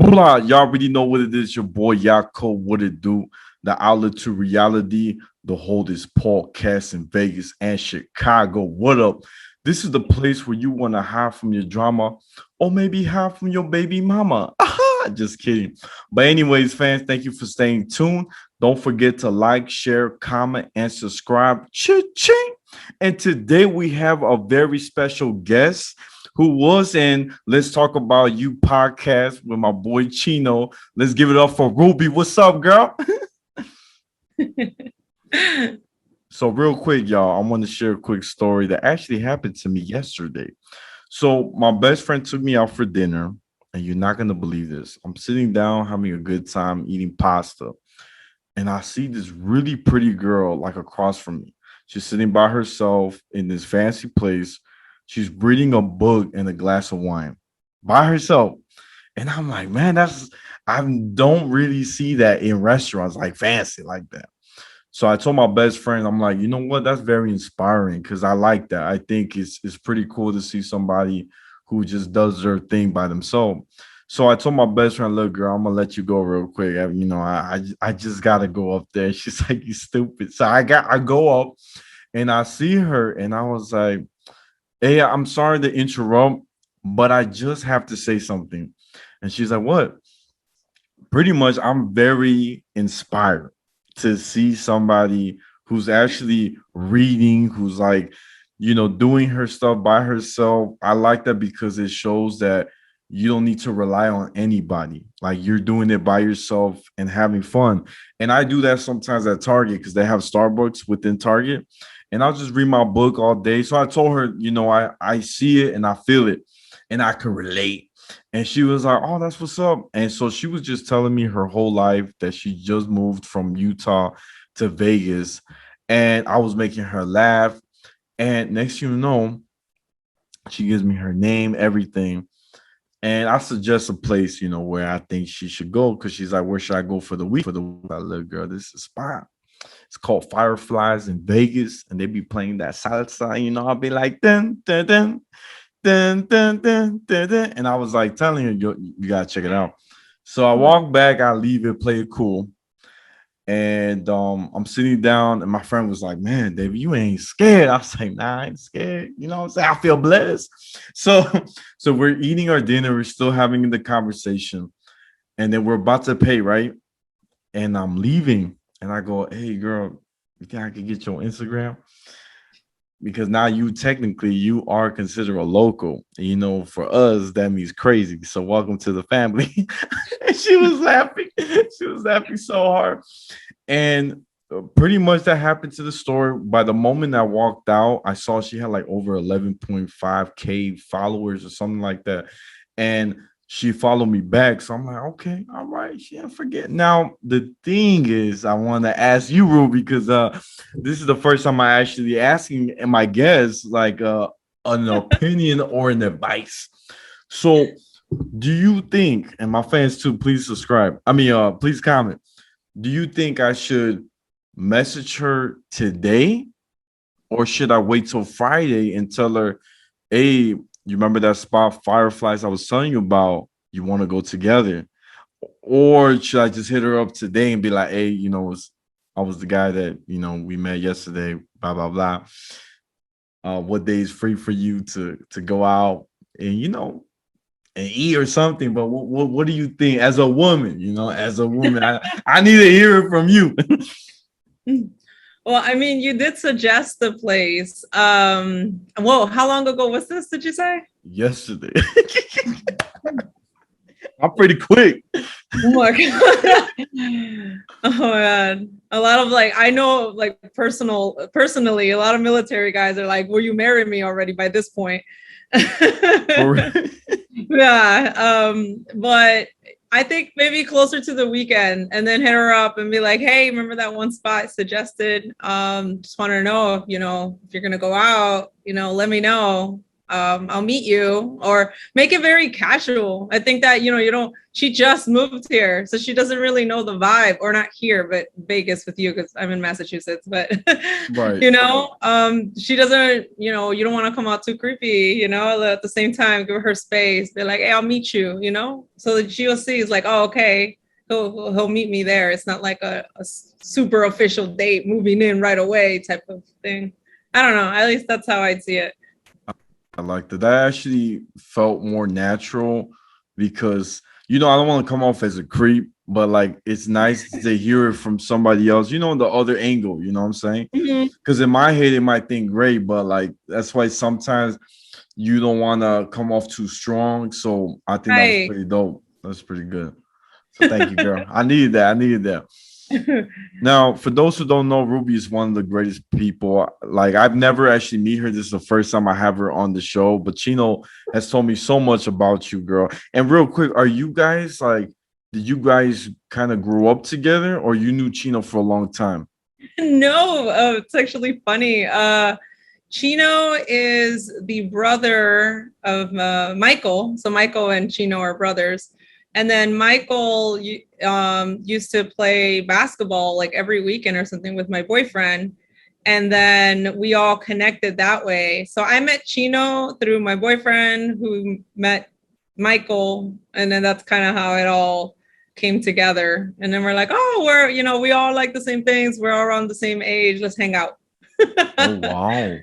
Y'all already know what it is. Your boy Yaakov, what it do? The outlet to reality. The holdest podcast in Vegas and Chicago. What up? This is the place where you want to hide from your drama or maybe hide from your baby mama. Aha, just kidding. But anyways, fans, thank you for staying tuned. Don't forget to like, share, comment, and subscribe. Cha-ching. And today we have a very special guest who was in Let's Talk About You podcast with my boy Chino. Let's give it up for Ruby. What's up, girl? So real quick, y'all, I want to share a quick story that actually happened to me yesterday. So my best friend took me out for dinner, and you're not going to believe this. I'm sitting down having a good time eating pasta, and I see this really pretty girl like across from me. She's sitting by herself in this fancy place. She's reading a book and a glass of wine by herself. And I'm like, man, I don't really see that in restaurants like fancy like that. So I told my best friend, I'm like, you know what? That's very inspiring because I like that. I think it's pretty cool to see somebody who just does their thing by themselves. So I told my best friend, look, girl, I'm gonna let you go real quick. I just gotta go up there. She's like, you stupid. So I go up and I see her and I was like, hey, I'm sorry to interrupt, but I just have to say something. And she's like, what? Pretty much, I'm very inspired to see somebody who's actually reading, who's like, doing her stuff by herself. I like that because it shows that you don't need to rely on anybody. Like you're doing it by yourself and having fun. And I do that sometimes at Target because they have Starbucks within Target. And I'll just read my book all day. So I told her, I see it and I feel it and I can relate. And she was like, oh, that's what's up. And so she was just telling me her whole life that she just moved from Utah to Vegas. And I was making her laugh. And next thing you know, she gives me her name, everything. And I suggest a place, where I think she should go because she's like, where should I go for the week? I look, girl, this is a spot. It's called Fireflies in Vegas, and they be playing that salsa. I'll be like, dun, dun, dun, dun, dun, dun, dun, dun. And I was like telling her, you gotta check it out. So I walk back, I leave it, play it cool. And I'm sitting down, and my friend was like, man, David, you ain't scared. I was like, nah, I ain't scared. You know what I'm saying? I feel blessed. So, so we're eating our dinner, we're still having the conversation, and then we're about to pay, right? And I'm leaving. And I go, hey, girl, you think I could get your Instagram? Because now you are considered a local. And, for us, that means crazy. So welcome to the family. And she was laughing. She was laughing so hard. And pretty much that happened to the store. By the moment I walked out, I saw she had like over 11.5K followers or something like that. And she followed me back. So I'm like, okay, all right. She didn't forget. Now, the thing is, I want to ask you, Ruby, because this is the first time I actually asking my guests like an opinion or an advice. So do you think, and my fans too, please subscribe. Please comment. Do you think I should message her today or should I wait till Friday and tell her, hey, you remember that spot Fireflies I was telling you about? You want to go together? Or should I just hit her up today and be like, hey, I was the guy that, we met yesterday, blah, blah, blah. What day is free for you to go out and, and eat or something? But what do you think as a woman, as a woman? I need to hear it from you. Well, I mean, you did suggest the place. Whoa, how long ago was this, did you say? Yesterday. I'm pretty quick. Oh my God. Oh man. A lot of I know personally, a lot of military guys are like, will you marry me already by this point? Yeah. But I think maybe closer to the weekend and then hit her up and be like, hey, remember that one spot I suggested? Just want to know, if you're going to go out, let me know. I'll meet you, or make it very casual. I think that, she just moved here, so she doesn't really know the vibe, or not here, but Vegas with you, because I'm in Massachusetts, but Right. she doesn't, you don't want to come out too creepy, at the same time, give her space. Be like, hey, I'll meet you, so that she'll see, it's like, oh, okay, he'll meet me there. It's not like a super official date, moving in right away type of thing. I don't know. At least that's how I'd see it. I like that. That actually felt more natural because I don't want to come off as a creep, but like it's nice to hear it from somebody else, the other angle, you know what I'm saying? Mhm. Because in my head, it might think great, but like that's why sometimes you don't want to come off too strong. So I think that was Right. pretty dope. That's pretty good. So thank you, girl. I needed that. I needed that. Now, for those who don't know, Ruby is one of the greatest people. Like, I've never actually meet her. This is the first time I have her on the show. But Chino has told me so much about you, girl. And real quick, are you guys like, did you guys kind of grow up together, or you knew Chino for a long time? No, it's actually funny. Chino is the brother of Michael. So Michael and Chino are brothers. And then Michael used to play basketball like every weekend or something with my boyfriend. And then we all connected that way. So I met Chino through my boyfriend, who met Michael. And then that's kind of how it all came together. And then we're like, oh, we all like the same things. We're all around the same age. Let's hang out. Oh wow,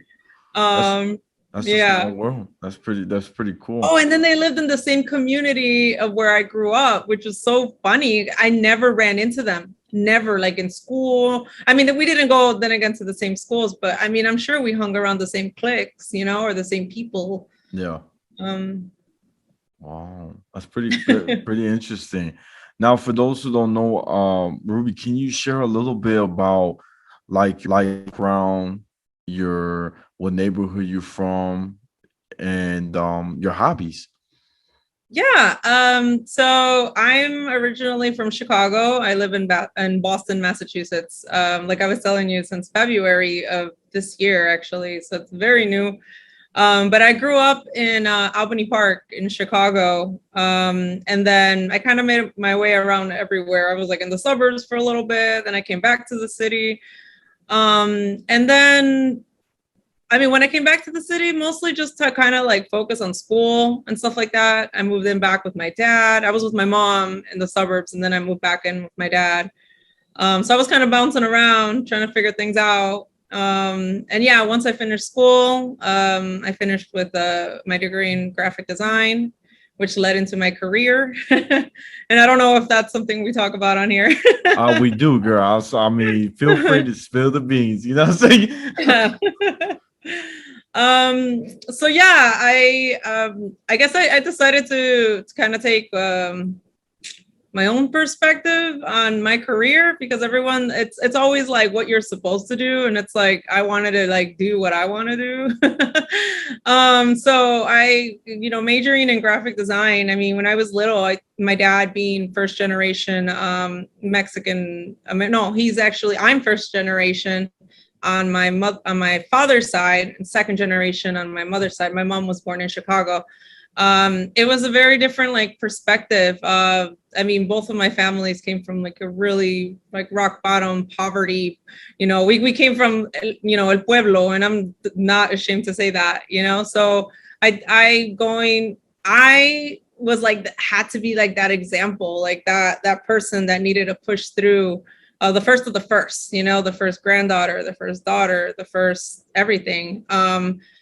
that's um, that's a small yeah. world. That's pretty cool. Oh, and then they lived in the same community of where I grew up, which was so funny. I never ran into them. Never, like in school. I mean, we didn't go then again to the same schools, but I mean, I'm sure we hung around the same cliques, or the same people. Yeah. Um, Wow, that's pretty interesting. Now, for those who don't know, Ruby, can you share a little bit about like around your what neighborhood you're from and your hobbies? Yeah. So I'm originally from Chicago. I live in Boston, Massachusetts. Like I was telling you, since February of this year, actually. So it's very new. But I grew up in Albany Park in Chicago. And then I kind of made my way around everywhere. I was like in the suburbs for a little bit. Then I came back to the city. And then I mean, when I came back to the city, mostly just to kind of like focus on school and stuff like that. I moved in back with my dad. I was with my mom in the suburbs, and then I moved back in with my dad. So I was kind of bouncing around, trying to figure things out. And yeah, once I finished school, I finished with my degree in graphic design, which led into my career. And I don't know if that's something we talk about on here. We do, girl. So, I mean, feel free to spill the beans. You know what I'm saying? Yeah. So yeah, I guess I decided to kind of take my own perspective on my career, because everyone, it's always like what you're supposed to do, and it's like I wanted to like do what I want to do. So I, majoring in graphic design. I mean, when I was little, my dad being first generation Mexican. I mean, no, I'm first generation on my father's side, and second generation on my mother's side. My mom was born in Chicago. It was a very different like perspective. I mean, both of my families came from like a really like rock bottom poverty. We came from El Pueblo, and I'm not ashamed to say that. So I was like had to be like that example, like that person that needed to push through. The first of the first, the first granddaughter, the first daughter, the first everything.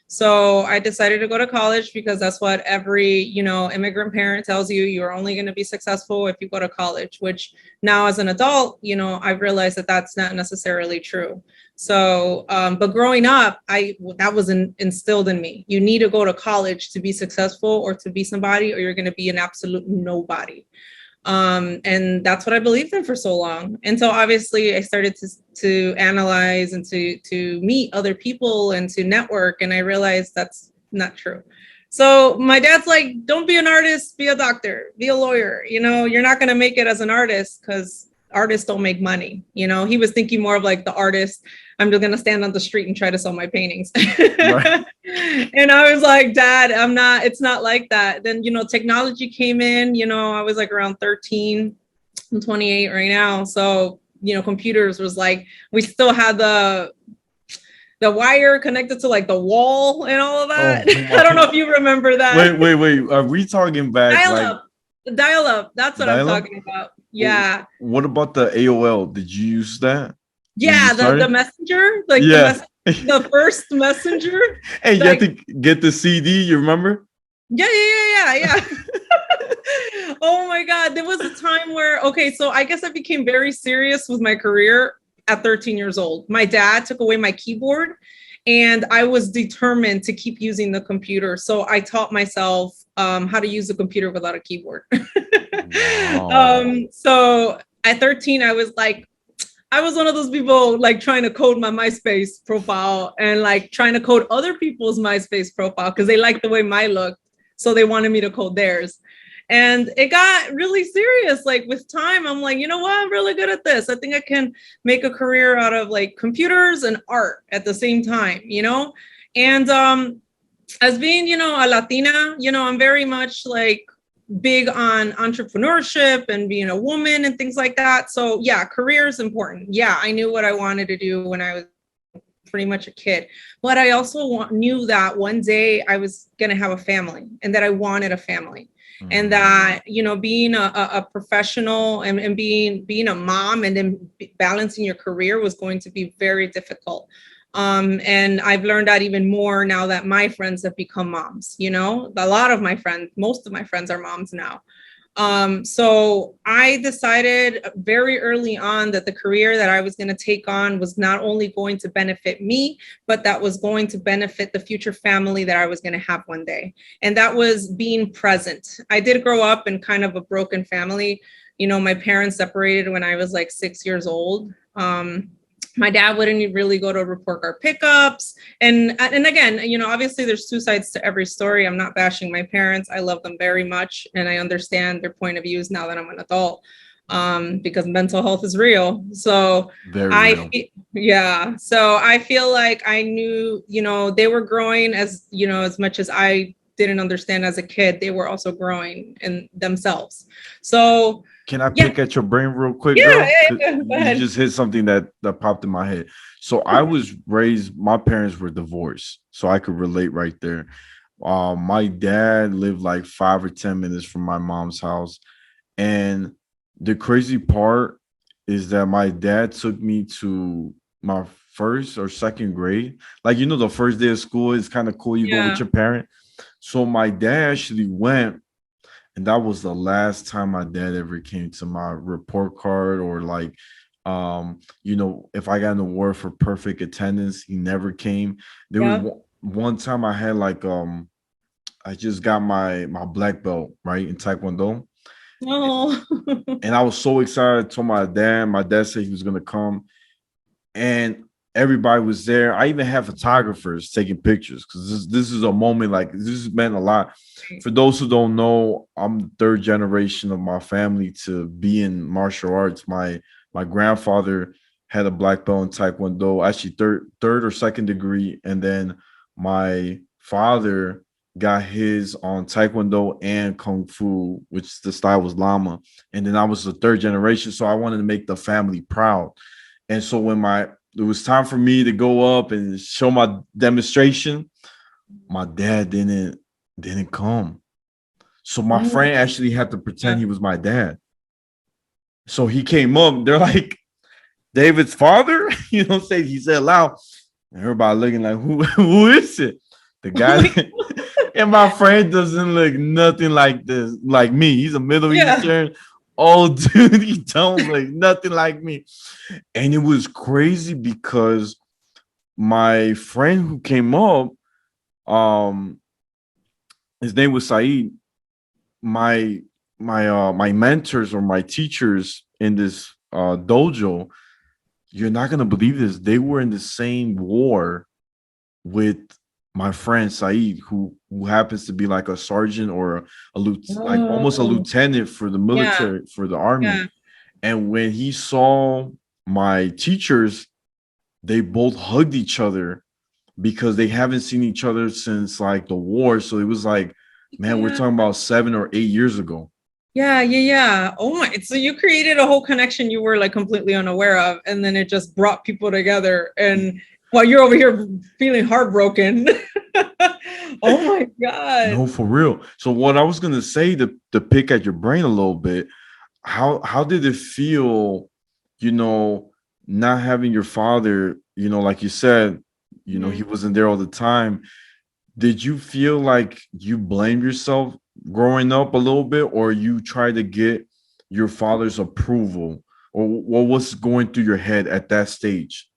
So I decided to go to college, because that's what every, immigrant parent tells you. You're only going to be successful if you go to college, which now as an adult, I've realized that that's not necessarily true. So, but growing up, that was instilled in me. You need to go to college to be successful or to be somebody, or you're going to be an absolute nobody. And that's what I believed in for so long. And so obviously I started to analyze and to meet other people and to network. And I realized that's not true. So my dad's like, don't be an artist, be a doctor, be a lawyer. You're not going to make it as an artist, because artists don't make money. You know, he was thinking more of like the artist. I'm just gonna stand on the street and try to sell my paintings. Right. And I was like, Dad, I'm not. It's not like that. Then, you know, technology came in. You know, I was like around 13. I'm 28 right now. So, you know, computers was like, we still had the wire connected to like the wall and all of that. Oh I don't know my. if you remember that. Wait. Are we talking back Dial like up. Dial up. That's what I'm dial-up? talking about. Yeah. What about the AOL? Did you use that when you Yeah, the started? messenger, like Yeah. the first messenger. And you had Like, to get the CD, you remember? yeah. Oh my God. There was a time where, okay, so I guess I became very serious with my career at 13 years old. My dad took away my keyboard and I was determined to keep using the computer. So I taught myself how to use a computer without a keyboard. Wow. So at 13, I was like, I was one of those people like trying to code my MySpace profile and like trying to code other people's MySpace profile because they liked the way mine looked. So they wanted me to code theirs. And it got really serious. Like with time, I'm like, you know what? I'm really good at this. I think I can make a career out of like computers and art at the same time, you know? And as being, you know, a Latina, you know, I'm very much like big on entrepreneurship and being a woman and things like that. So yeah, career is important. Yeah, I knew what I wanted to do when I was pretty much a kid, but I also knew that one day I was going to have a family and that I wanted a family. And that, you know, being a professional and being a mom and then balancing your career was going to be very difficult. And I've learned that even more now that my friends have become moms. You know, a lot of my friends, most of my friends are moms now. So I decided very early on that the career that I was going to take on was not only going to benefit me, but that was going to benefit the future family that I was going to have one day. And that was being present. I did grow up in kind of a broken family. You know, my parents separated when I was like 6 years old. My dad wouldn't really go to report car pickups. And again, you know, obviously there's two sides to every story. I'm not bashing my parents. I love them very much. And I understand their point of views now that I'm an adult, because mental health is real. So Very real. yeah. So I feel like I knew, you know, they were growing as, you know, as much as I didn't understand as a kid, they were also growing in themselves. So Can I yeah, pick at your brain real quick, yeah, girl? go You ahead. just hit something that popped in my head. So I was raised, my parents were divorced, so I could relate right there. My dad lived like 5 or 10 minutes from my mom's house. And the crazy part is that my dad took me to my first or second grade. Like, you know, the first day of school is kind of cool. You go with Yeah. your parent. So my dad actually went, and that was the last time my dad ever came to my report card, or like, you know, if I got an award for perfect attendance, he never came. There was Yeah. one time I had like, I just got my black belt, right, in Taekwondo. Oh. And I was so excited. I told my dad. My dad said he was gonna come, and everybody was there. I even had photographers taking pictures because this is a moment, like, this meant a lot. For those who don't know, I'm the third generation of my family to be in martial arts. My grandfather had a black belt in Taekwondo, actually third or second degree, and then my father got his on Taekwondo and Kung Fu, which the style was Lama. And then I was the third generation, so I wanted to make the family proud. And so when it was time for me to go up and show my demonstration, my dad didn't come. So my Oh, friend actually had to pretend yeah. he was my dad. So he came up. They're like, David's father? You know, say he said loud. And everybody looking like, who is it? The Oh guy. my, And my friend doesn't look nothing like this, like me. He's a Middle yeah. Eastern. Oh, dude, he don't look nothing like me. And it was crazy because my friend who came up, um, his name was Saeed. My mentors or my teachers in this dojo, you're not gonna believe this. They were in the same war with my friend Saeed, who happens to be like a sergeant or like almost a Oh, lieutenant for the yeah. military, for the army. Yeah. And when he saw my teachers, they both hugged each other because they haven't seen each other since like the war. So it was like, man, we're Yeah. talking about 7 or 8 years ago. Yeah. Oh my. So you created a whole connection you were like completely unaware of, and then it just brought people together. And while you're over here feeling heartbroken. Oh my God. No, for real. So what I was gonna say to pick at your brain a little bit, how did it feel, you know, not having your father, like you said, he Mhm. wasn't there all the time. Did you feel like you blamed yourself growing up a little bit, or you tried to get your father's approval, or what was going through your head at that stage?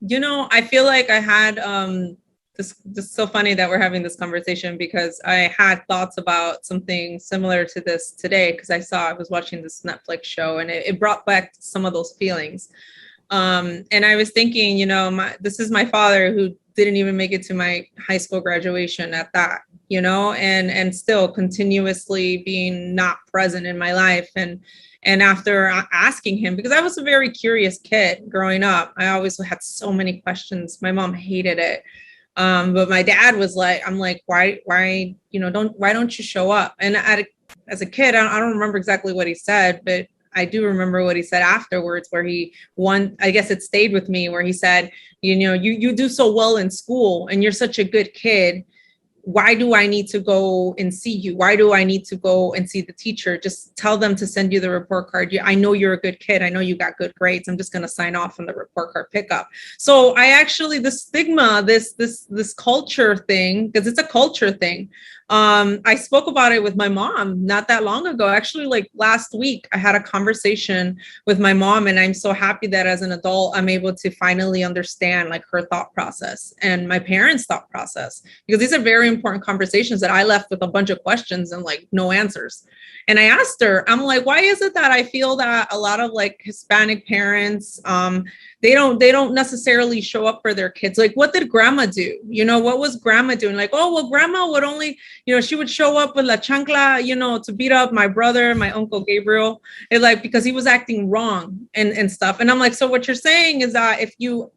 I feel like I had this is so funny that we're having this conversation because I had thoughts about something similar to this today because I was watching this Netflix show and it brought back some of those feelings. And I was thinking, this is my father who didn't even make it to my high school graduation at that, and still continuously being not present in my life. And after asking him, because I was a very curious kid growing up, I always had so many questions. My mom hated it. But my dad was like, I'm like, why, why don't you show up? And as a kid, I don't remember exactly what he said, but I do remember what he said afterwards, where I guess it stayed with me, where he said, you do so well in school and you're such a good kid. Why do I need to go and see you? Why do I need to go and see the teacher? Just tell them to send you the report card. I know you're a good kid. I know you got good grades. I'm just going to sign off on the report card pickup. So I actually, the stigma, this culture thing, because it's a culture thing. I spoke about it with my mom not that long ago. Actually, like last week, I had a conversation with my mom, and I'm so happy that as an adult, I'm able to finally understand like her thought process and my parents' thought process, because these are very important conversations that I left with a bunch of questions and like no answers. And I asked her, I'm like, why is it that I feel that a lot of like Hispanic parents, they don't necessarily show up for their kids? Like, what did grandma do? What was grandma doing? Like, oh, well, grandma would only, she would show up with la chancla, to beat up my brother, my uncle Gabriel, because he was acting wrong and stuff. And I'm like, so what you're saying is that if you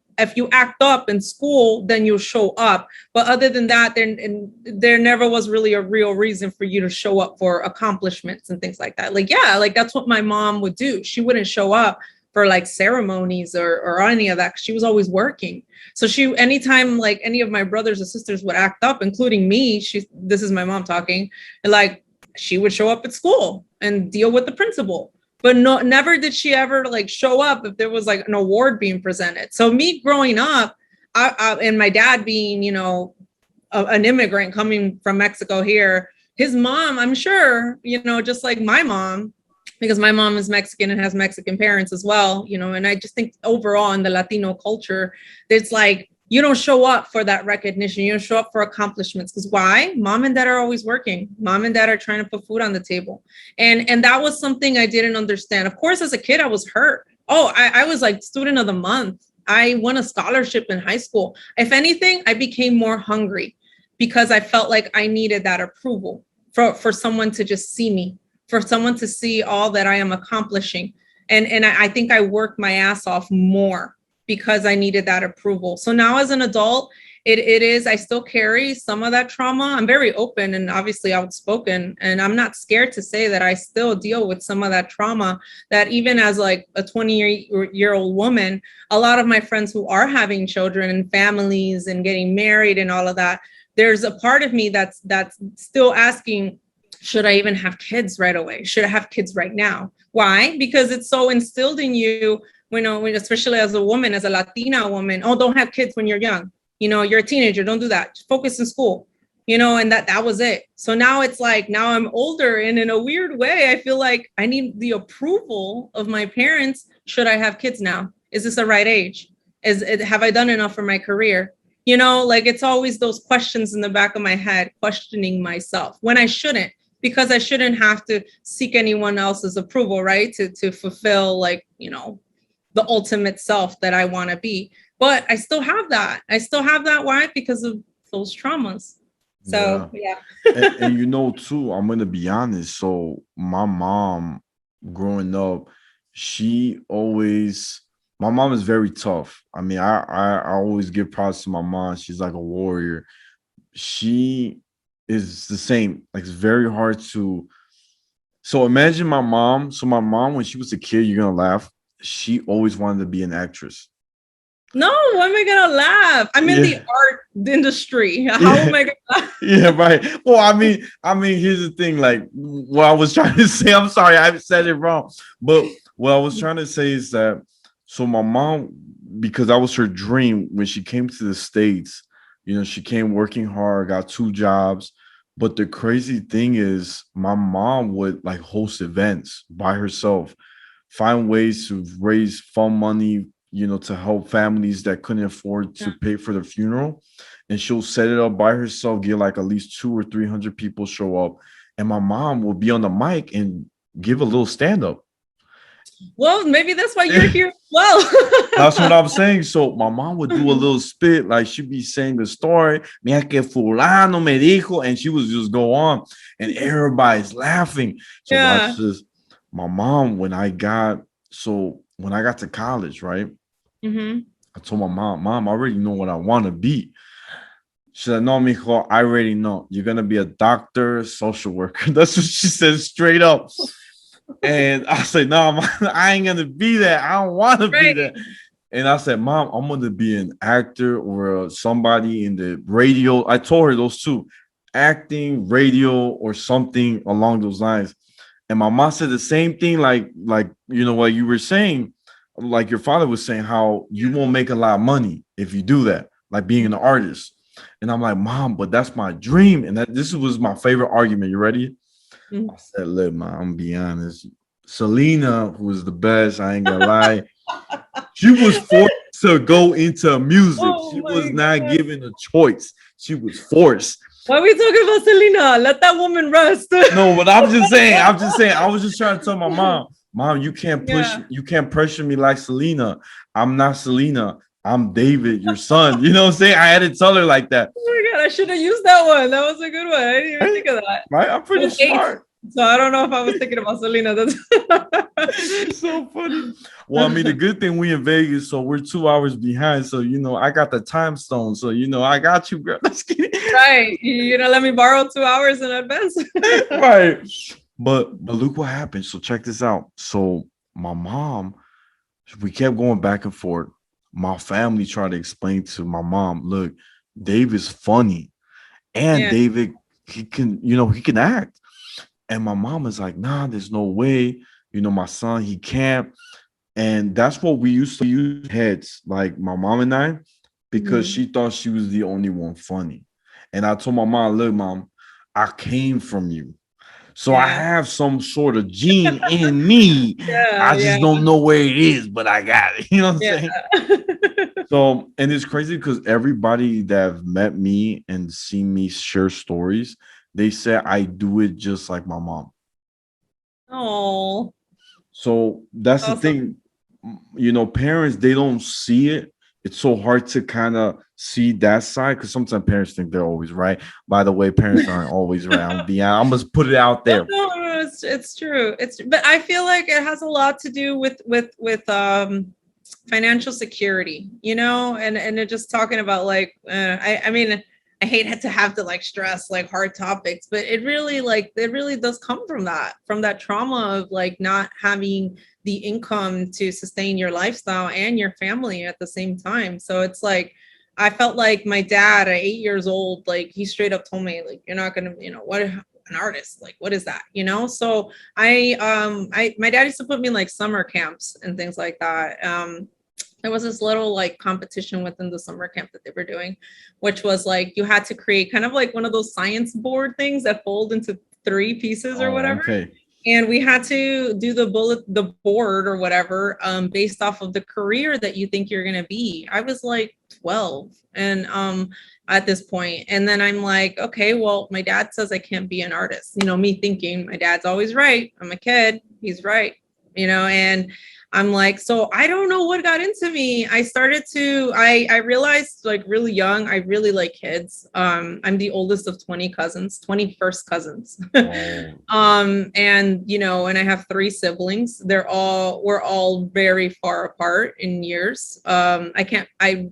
act up in school, then you'll show up. But other than that, there never was really a real reason for you to show up for accomplishments and things like that. Like, yeah, like that's what my mom would do. She wouldn't show up for like ceremonies or any of that. She was always working. So anytime like any of my brothers or sisters would act up, including me, this is my mom talking, and like she would show up at school and deal with the principal. But no, never did she ever like show up if there was like an award being presented. So me growing up, and my dad being, an immigrant coming from Mexico here, his mom, I'm sure, just like my mom, because my mom is Mexican and has Mexican parents as well, and I just think overall in the Latino culture, it's like, you don't show up for that recognition. You don't show up for accomplishments. Because why? Mom and dad are always working. Mom and dad are trying to put food on the table. And that was something I didn't understand. Of course, as a kid, I was hurt. Oh, I was like student of the month. I won a scholarship in high school. If anything, I became more hungry because I felt like I needed that approval for someone to just see me, for someone to see all that I am accomplishing. And I think I worked my ass off more because I needed that approval. So now as an adult, it is, I still carry some of that trauma. I'm very open and obviously outspoken, and I'm not scared to say that I still deal with some of that trauma, that even as like a 20-year-old woman, a lot of my friends who are having children and families and getting married and all of that, there's a part of me that's still asking, should I even have kids right away? Should I have kids right now? Why? Because it's so instilled in you, especially as a woman, as a Latina woman. Oh, don't have kids when you're young. You're a teenager. Don't do that. Just focus in school. And that was it. So now it's like, now I'm older, and in a weird way, I feel like I need the approval of my parents. Should I have kids now? Is this the right age? Have I done enough for my career? Like it's always those questions in the back of my head, questioning myself when I shouldn't, because I shouldn't have to seek anyone else's approval, right? To fulfill like, the ultimate self that I want to be. But I still have that. Why? Because of those traumas. So yeah. And too, I'm gonna be honest. So my mom growing up, she always my mom is very tough. I mean, I always give props to my mom. She's like a warrior. She is the same. Like it's very hard to so imagine my mom. So my mom, when she was a kid, you're gonna laugh. She always wanted to be an actress. No, why am I gonna laugh? I'm in the Yeah. art industry. How Yeah. am I gonna laugh? Yeah, right. Well, I mean, here's the thing. Like, what I was trying to say, I'm sorry, I said it wrong. But what I was trying to say is that, so my mom, because that was her dream when she came to the States, she came working hard, got two jobs. But the crazy thing is, my mom would like host events by herself, find ways to raise fund money, to help families that couldn't afford to pay for the funeral, and she'll set it up by herself, get like at least 200 or 300 people show up, and my mom will be on the mic and give a little stand up. Well, maybe that's why you're here as well. That's what I'm saying. So my mom would do a little spit, like she'd be saying the story, mira que fulano me dijo, and she would just go on, and everybody's laughing. So Yeah. watch this. My mom, when I got to college, right? Mm-hmm. I told my mom, I already know what I want to be. She said, no, mijo, I already know. You're gonna be a doctor, social worker. That's what she said straight up. And I said, no, I ain't gonna be that. I don't want to be Right. that. And I said, Mom, I'm gonna be an actor or somebody in the radio. I told her those two, acting, radio, or something along those lines. And my mom said the same thing, like what you were saying, like your father was saying, how you won't make a lot of money if you do that, like being an artist. And I'm like, Mom, but that's my dream. And this was my favorite argument. You ready? I said, look, man, I'm gonna be honest. Selena, who was the best, I ain't gonna lie, she was forced to go into music. Oh She was my not God. given a choice. She was forced. Why are we talking about Selena? Let that woman rest. No, but I'm just saying, I was just trying to tell my mom, Yeah. you can't pressure me like Selena. I'm not Selena. I'm David, your son. You know what I'm saying? I had to tell her like that. Oh my God, I should have used that one. That was a good one. I didn't even Right? think of that. Right? I'm I pretty was eight, smart. so I don't know if I was thinking about Selena. That's It's so funny. Well, I mean, the good thing we in Vegas, so we're 2 hours behind. So I got the time stone. So I got you, girl. Let's get it. right. Let me borrow 2 hours in advance. Right. But look what happened. So check this out. So my mom, we kept going back and forth. My family tried to explain to my mom, look, Dave is funny, and Yeah. David, he can act. And my mom is like, nah, there's no way. My son, he can't. And that's what we used to use heads, like my mom and I, because Mhm. she thought she was the only one funny. And I told my mom, look, mom, I came from you. So I Yeah. have some sort of gene in me. Yeah. I just Yeah. don't know where it is, but I got it. You know what I'm Yeah. saying? So, and it's crazy because everybody that have met me and seen me share stories, they say I do it just like my mom. Oh, So that's the awesome. thing. Parents, they don't see it. It's so hard to kind of see that side because sometimes parents think they're always right. By the way, parents aren't always right. I'm gonna put it out No, there. no, no, it's true. But I feel like it has a lot to do with financial security, and it just talking about like I mean I hate to have to like stress like hard topics, but it really does come from that trauma of like not having the income to sustain your lifestyle and your family at the same time. So it's like I felt like my dad at 8 years old, like he straight up told me like you're not gonna, what an artist, like what is that, so my dad used to put me in like summer camps and things like that. There was this little like competition within the summer camp that they were doing, which was like you had to create kind of like one of those science board things that fold into three pieces or Oh, whatever. okay. And we had to do the board or whatever, based off of the career that you think you're going to be. I was like 12 and at this point, and then I'm like, okay, well, my dad says I can't be an artist, me thinking my dad's always right. I'm a kid, he's right. and I'm like, so I don't know what got into me. I realized like really young, I really like kids. I'm the oldest of 20 cousins, 21st cousins. Oh, And, and I have 3 siblings. We're all very far apart in years. The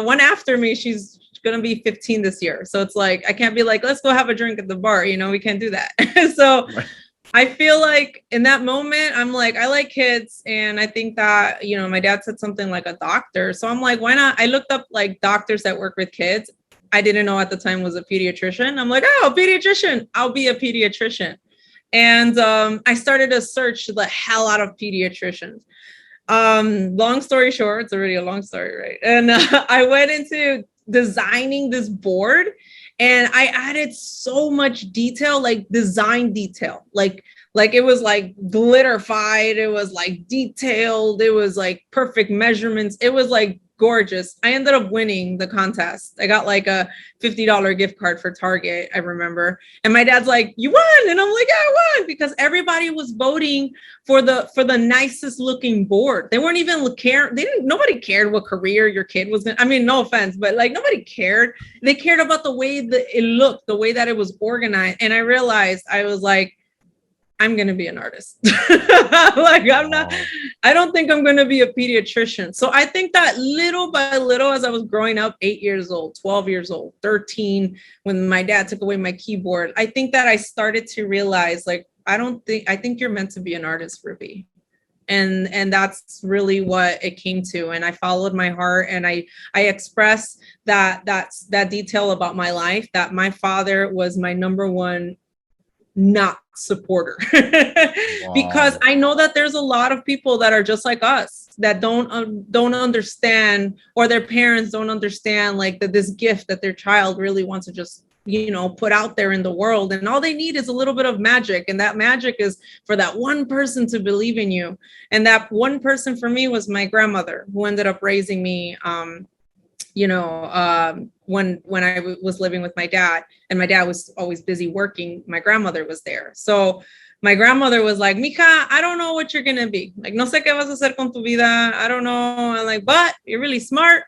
one after me, she's gonna be 15 this year. So it's like, I can't be like, let's go have a drink at the bar. We can't do that. So right. I feel like in that moment, I'm like, I like kids. And I think that, my dad said something like a doctor. So I'm like, why not? I looked up like doctors that work with kids. I didn't know at the time was a pediatrician. I'm like, oh, pediatrician, I'll be a pediatrician. And I started to search the hell out of pediatricians. Long story short, it's already a long story, right? And I went into designing this board, and I added so much detail, like design detail, like it was like glitterified, it was like detailed, it was like perfect measurements, it was like gorgeous. I ended up winning the contest. I got like a $50 gift card for Target, I remember. And my dad's like, you won. And I'm like, yeah, I won, because everybody was voting for the nicest looking board. They weren't even caring. Nobody cared what career your kid was in. I mean, no offense, but like nobody cared. They cared about the way that it looked, the way that it was organized. And I realized, I was like, I'm going to be an artist. Like, I don't think I'm going to be a pediatrician. So I think that little by little, as I was growing up, 8 years old, 12 years old, 13, when my dad took away my keyboard, I think that I started to realize, like, I think you're meant to be an artist, Ruby. And that's really what it came to. And I followed my heart, and I expressed that detail about my life, that my father was my number one not supporter. Because I know that there's a lot of people that are just like us, that don't understand, or their parents don't understand, like this gift that their child really wants to just put out there in the world, and all they need is a little bit of magic, and that magic is for that one person to believe in you. And that one person for me was my grandmother, who ended up raising me when I was living with my dad, and my dad was always busy working, my grandmother was there. So my grandmother was like, mija, I don't know what you're going to be. Like, no sé qué vas a hacer con tu vida. I don't know. I'm like, but you're really smart,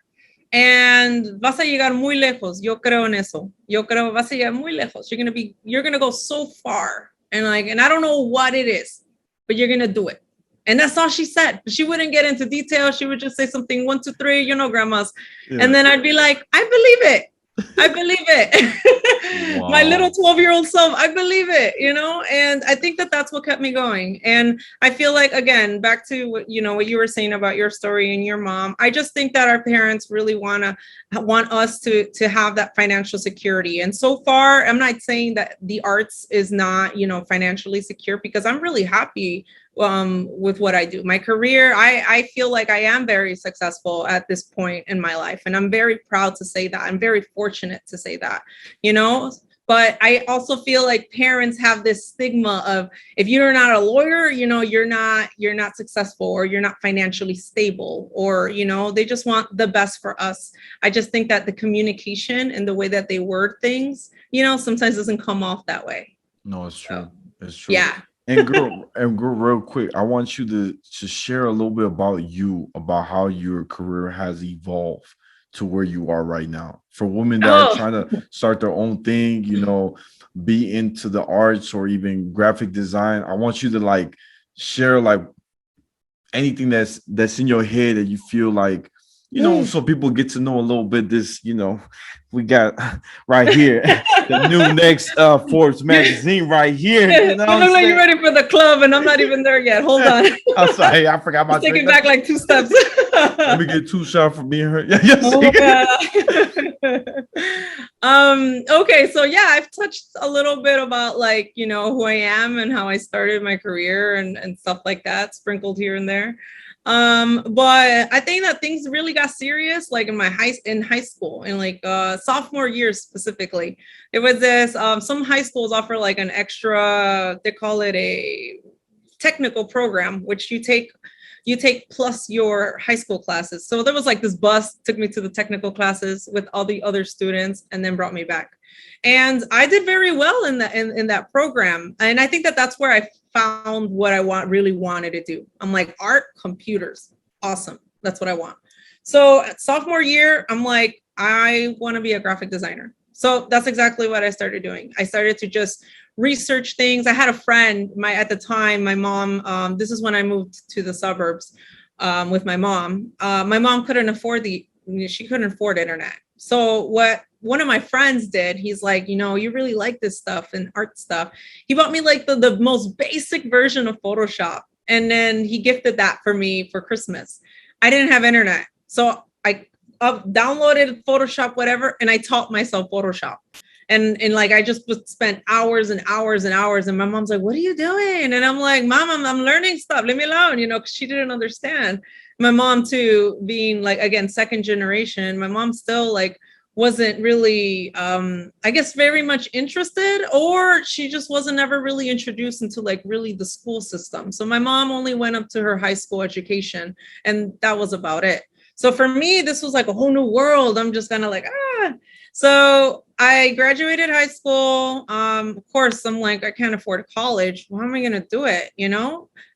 and vas a llegar muy lejos. Yo creo en eso. Yo creo vas a llegar muy lejos. You're going to go so far. And I don't know what it is, but you're going to do it. And that's all she said. She wouldn't get into detail. She would just say something, 1, 2, 3, grandmas. Yeah. And then I'd be like, I believe it. I believe it. Wow. My little 12-year-old self, I believe it, and I think that that's what kept me going. And I feel like, again, back to what you were saying about your story and your mom, I just think that our parents really want us to have that financial security. And so far, I'm not saying that the arts is not, financially secure, because I'm really happy with what I do. My career, I feel like I am very successful at this point in my life. And I'm very proud to say that. I'm very fortunate to say that, but I also feel like parents have this stigma of, if you're not a lawyer, you're not successful, or you're not financially stable, or, they just want the best for us. I just think that the communication and the way that they word things, sometimes doesn't come off that way. No, it's true. So, it's true. Yeah. And girl, real quick, I want you to share a little bit about how your career has evolved to where you are right now. For women that are trying to start their own thing, be into the arts or even graphic design, I want you to share anything that's in your head that you feel like, so people get to know a little bit this, we got right here the new next Forbes magazine right here. You look like you're ready for the club, and I'm not even there yet. Hold on. I'm sorry, I forgot my taking back like 2 steps. Let me get 2 shots for being hurt. Okay, so yeah, I've touched a little bit about who I am and how I started my career and stuff like that, sprinkled here and there. But I think that things really got serious in high school, in sophomore year specifically. It was this some high schools offer an extra, they call it a technical program, which you take plus your high school classes. So there was this bus took me to the technical classes with all the other students, and then brought me back. And I did very well in that program. And I think that that's where I found what I really wanted to do. I'm like, art, computers, awesome. That's what I want. So at sophomore year, I'm like, I want to be a graphic designer. So that's exactly what I started doing. I started to just research things. I had a friend, at the time, my mom, this is when I moved to the suburbs with my mom. My mom couldn't afford she couldn't afford internet. So what one of my friends did, he's like, you really like this stuff and art stuff. He bought me like the most basic version of Photoshop. And then he gifted that for me for Christmas. I didn't have internet. So I downloaded Photoshop, whatever, and I taught myself Photoshop. And like, I just spent hours and hours and hours. And my mom's like, what are you doing? And I'm like, Mom, I'm learning stuff. Leave me alone, because she didn't understand. My mom too, being like, again, second generation, my mom still like wasn't really, I guess, very much interested, or she just wasn't ever really introduced into like really the school system. So my mom only went up to her high school education, and that was about it. So for me, this was like a whole new world. I'm just kind of like, So I graduated high school. Of course, I'm like, I can't afford college. How am I going to do it?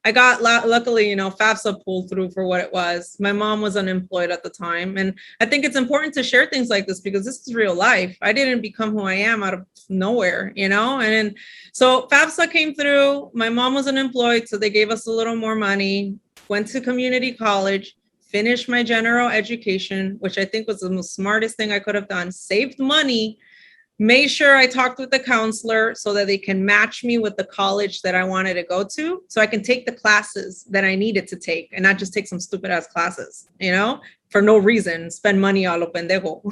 I got, luckily, FAFSA pulled through for what it was. My mom was unemployed at the time. And I think it's important to share things like this because this is real life. I didn't become who I am out of nowhere, And so FAFSA came through. My mom was unemployed, so they gave us a little more money, went to community college, finished my general education, which I think was the most smartest thing I could have done, saved money, made sure I talked with the counselor so that they can match me with the college that I wanted to go to, so I can take the classes that I needed to take and not just take some stupid ass classes, for no reason, spend money a lo pendejo.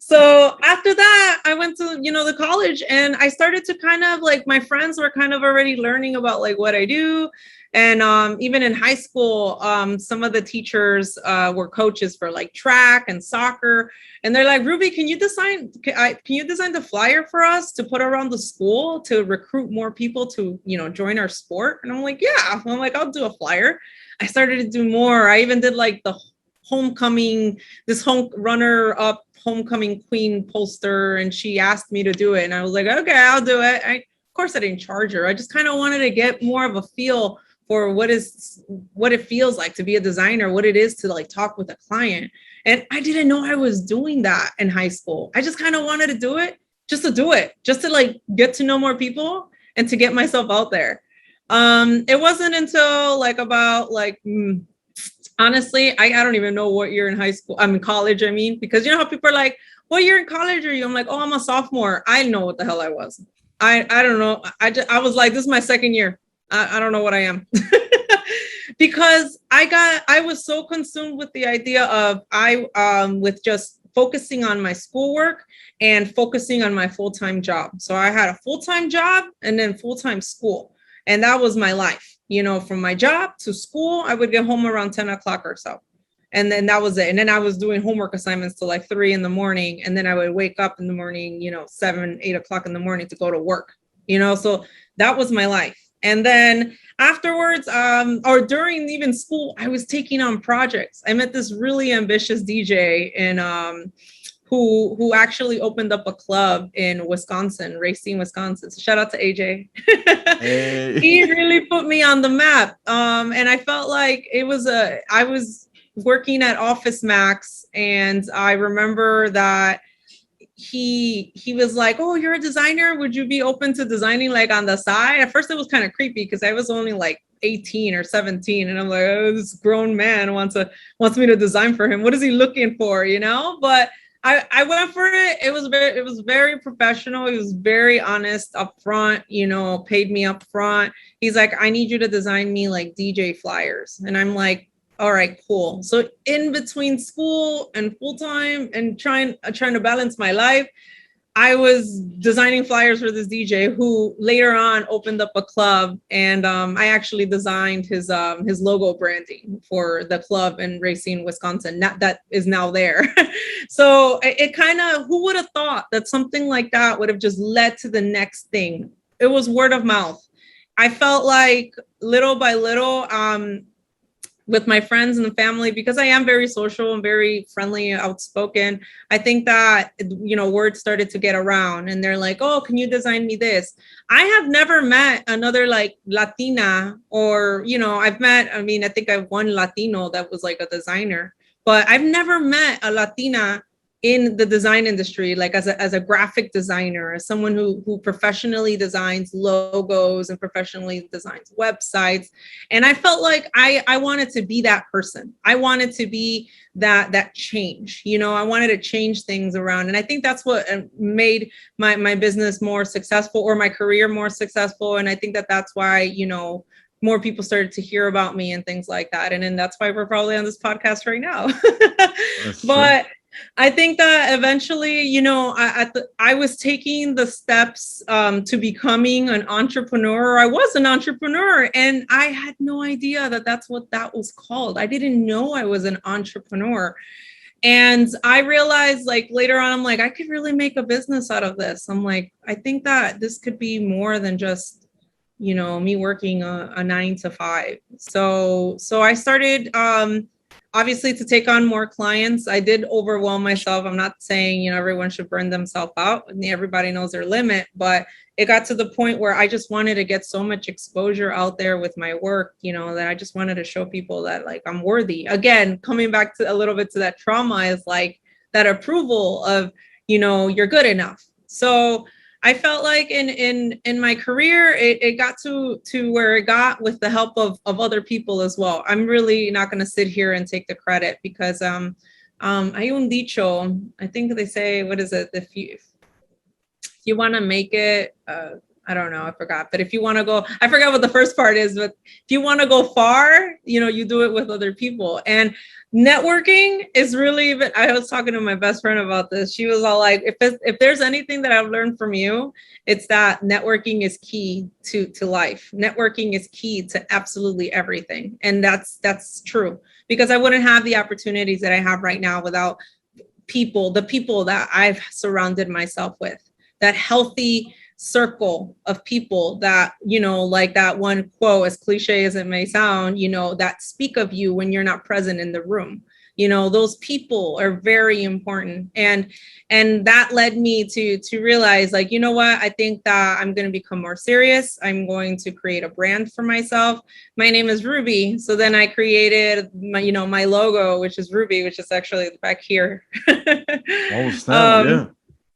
So after that, I went to, the college, and I started to kind of like, my friends were kind of already learning about like what I do. And even in high school, some of the teachers were coaches for like track and soccer. And they're like, Ruby, can you design the flyer for us to put around the school to recruit more people to, join our sport? And I'm like, yeah. I'm like, I'll do a flyer. I started to do more. I even did like the homecoming, this runner-up homecoming queen poster, and she asked me to do it. And I was like, okay, I'll do it. Of course, I didn't charge her. I just kind of wanted to get more of a feel for what it feels like to be a designer, what it is to like talk with a client. And I didn't know I was doing that in high school. I just kind of wanted to do it, just to like get to know more people and to get myself out there. It wasn't until like about like, honestly, I don't even know what year in high school, I'm in college, because you know how people are like, what year in college are you? I'm like, oh, I'm a sophomore. I know what the hell I was. I don't know. I was like, this is my second year. I don't know what I am. Because I was so consumed with the idea of with just focusing on my schoolwork and focusing on my full-time job. So I had a full-time job and then full-time school. And that was my life, from my job to school. I would get home around 10 o'clock or so. And then that was it. And then I was doing homework assignments till like 3 a.m. And then I would wake up in the morning, 7, 8 o'clock in the morning to go to work, so that was my life. And then afterwards, or during even school, I was taking on projects. I met this really ambitious DJ who actually opened up a club in Wisconsin, Racine, Wisconsin. So shout out to AJ. Hey. He really put me on the map. And I felt like I was working at Office Max, and I remember that he was like, oh, you're a designer, would you be open to designing like on the side? At first it was kind of creepy because I was only like 18 or 17, and I'm like, oh, this grown man wants me to design for him. What is he looking for? But I went for it. It was very professional. He was very honest up front, paid me up front. He's like, I need you to design me like DJ flyers. And I'm like, all right, cool. So in between school and full-time and trying to balance my life, I was designing flyers for this DJ who later on opened up a club, and I actually designed his logo branding for the club in Racine, Wisconsin. That is now there. So it kind of, who would have thought that something like that would have just led to the next thing? It was word of mouth. I felt like little by little, with my friends and the family, because I am very social and very friendly, outspoken. I think that, you know, word started to get around and they're like, oh, can you design me this? I have never met another like Latina, or, you know, I've met, I mean, I think I've one Latino that was like a designer, but I've never met a Latina in the design industry, like as a graphic designer, as someone who professionally designs logos and professionally designs websites. And I felt like I wanted to be that person. I wanted to be that change. You know, I wanted to change things around. And I think that's what made my business more successful, or my career more successful. And I think that that's why, you know, more people started to hear about me and things like that. And then that's why we're probably on this podcast right now. That's true. But I think that eventually, you know, I was taking the steps to becoming an entrepreneur. I was an entrepreneur, and I had no idea that that's what that was called. I didn't know I was an entrepreneur. And I realized like later on, I'm like, I could really make a business out of this. I'm like, I think that this could be more than just, you know, me working a 9 to 5. So I started obviously to take on more clients. I did overwhelm myself. I'm not saying, you know, everyone should burn themselves out. Everybody knows their limit, but it got to the point where I just wanted to get so much exposure out there with my work, you know, that I just wanted to show people that like I'm worthy. Again, coming back to a little bit to that trauma, is like that approval of, you know, you're good enough. So I felt like in my career, it got to where it got with the help of other people as well. I'm really not going to sit here and take the credit, because hay un dicho, I think they say, what is it? If you want to make it, I don't know, I forgot. But if you want to go, I forgot what the first part is, but if you want to go far, you know, you do it with other people. And networking is really, I was talking to my best friend about this. She was all like, if there's anything that I've learned from you, it's that networking is key to life. Networking is key to absolutely everything. And that's true, because I wouldn't have the opportunities that I have right now without the people that I've surrounded myself with, that healthy circle of people that, you know, like that one quote, as cliche as it may sound, you know, that speak of you when you're not present in the room. You know, those people are very important. And that led me to realize, like, you know what, I think that I'm going to become more serious. I'm going to create a brand for myself. My name is Ruby. So then I created my, you know, my logo, which is Ruby, which is actually back here. Oh, snap. Yeah.